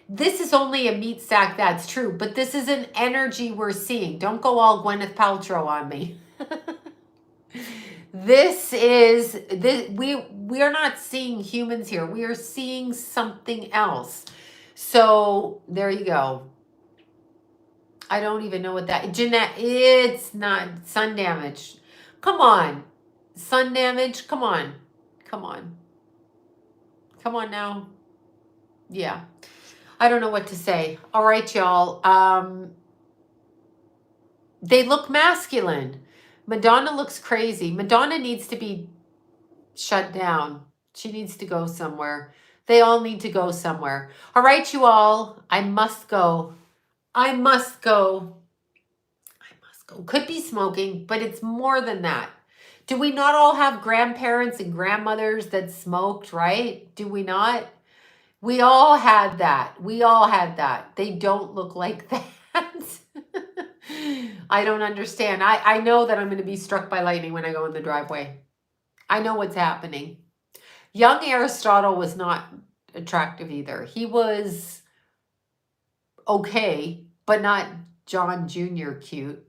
This is only a meat sack, that's true, but this is an energy we're seeing. Don't go all Gwyneth Paltrow on me. We are not seeing humans here. We are seeing something else. So there you go. I don't even know what that, Jeanette, it's not sun damage. Come on. Sun damage. Come on. Come on. Come on now. Yeah. I don't know what to say. All right, y'all. They look masculine. Madonna looks crazy. Madonna needs to be shut down. She needs to go somewhere. They all need to go somewhere. All right, you all. I must go. I must go. I must go. Could be smoking, but it's more than that. Do we not all have grandparents and grandmothers that smoked, right? Do we not? We all had that. We all had that. They don't look like that. I don't understand. I know that I'm going to be struck by lightning when I go in the driveway. I know what's happening. Young Aristotle was not attractive either. He was okay, but not John Jr. cute.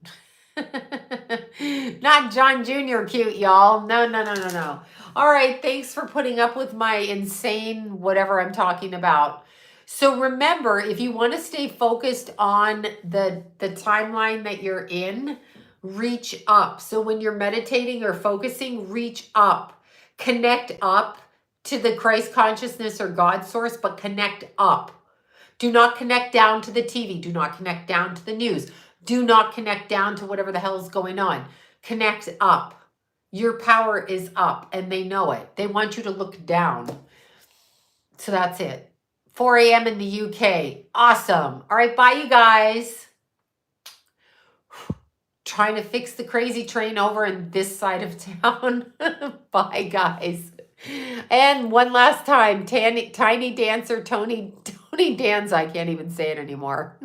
Not John Jr. cute, y'all. No, no, no, no, no. All right, thanks for putting up with my insane whatever I'm talking about. So remember, if you want to stay focused on the timeline that you're in, reach up. So when you're meditating or focusing, reach up. Connect up to the Christ consciousness or God source, but connect up. Do not connect down to the TV. Do not connect down to the news. Do not connect down to whatever the hell is going on. Connect up. Your power is up, and they know it. They want you to look down. So that's it. 4 a.m. in the UK. Awesome. All right, bye, you guys. Trying to fix the crazy train over in this side of town. Bye, guys. And one last time, Tiny Dancer, Tony Danza. I can't even say it anymore.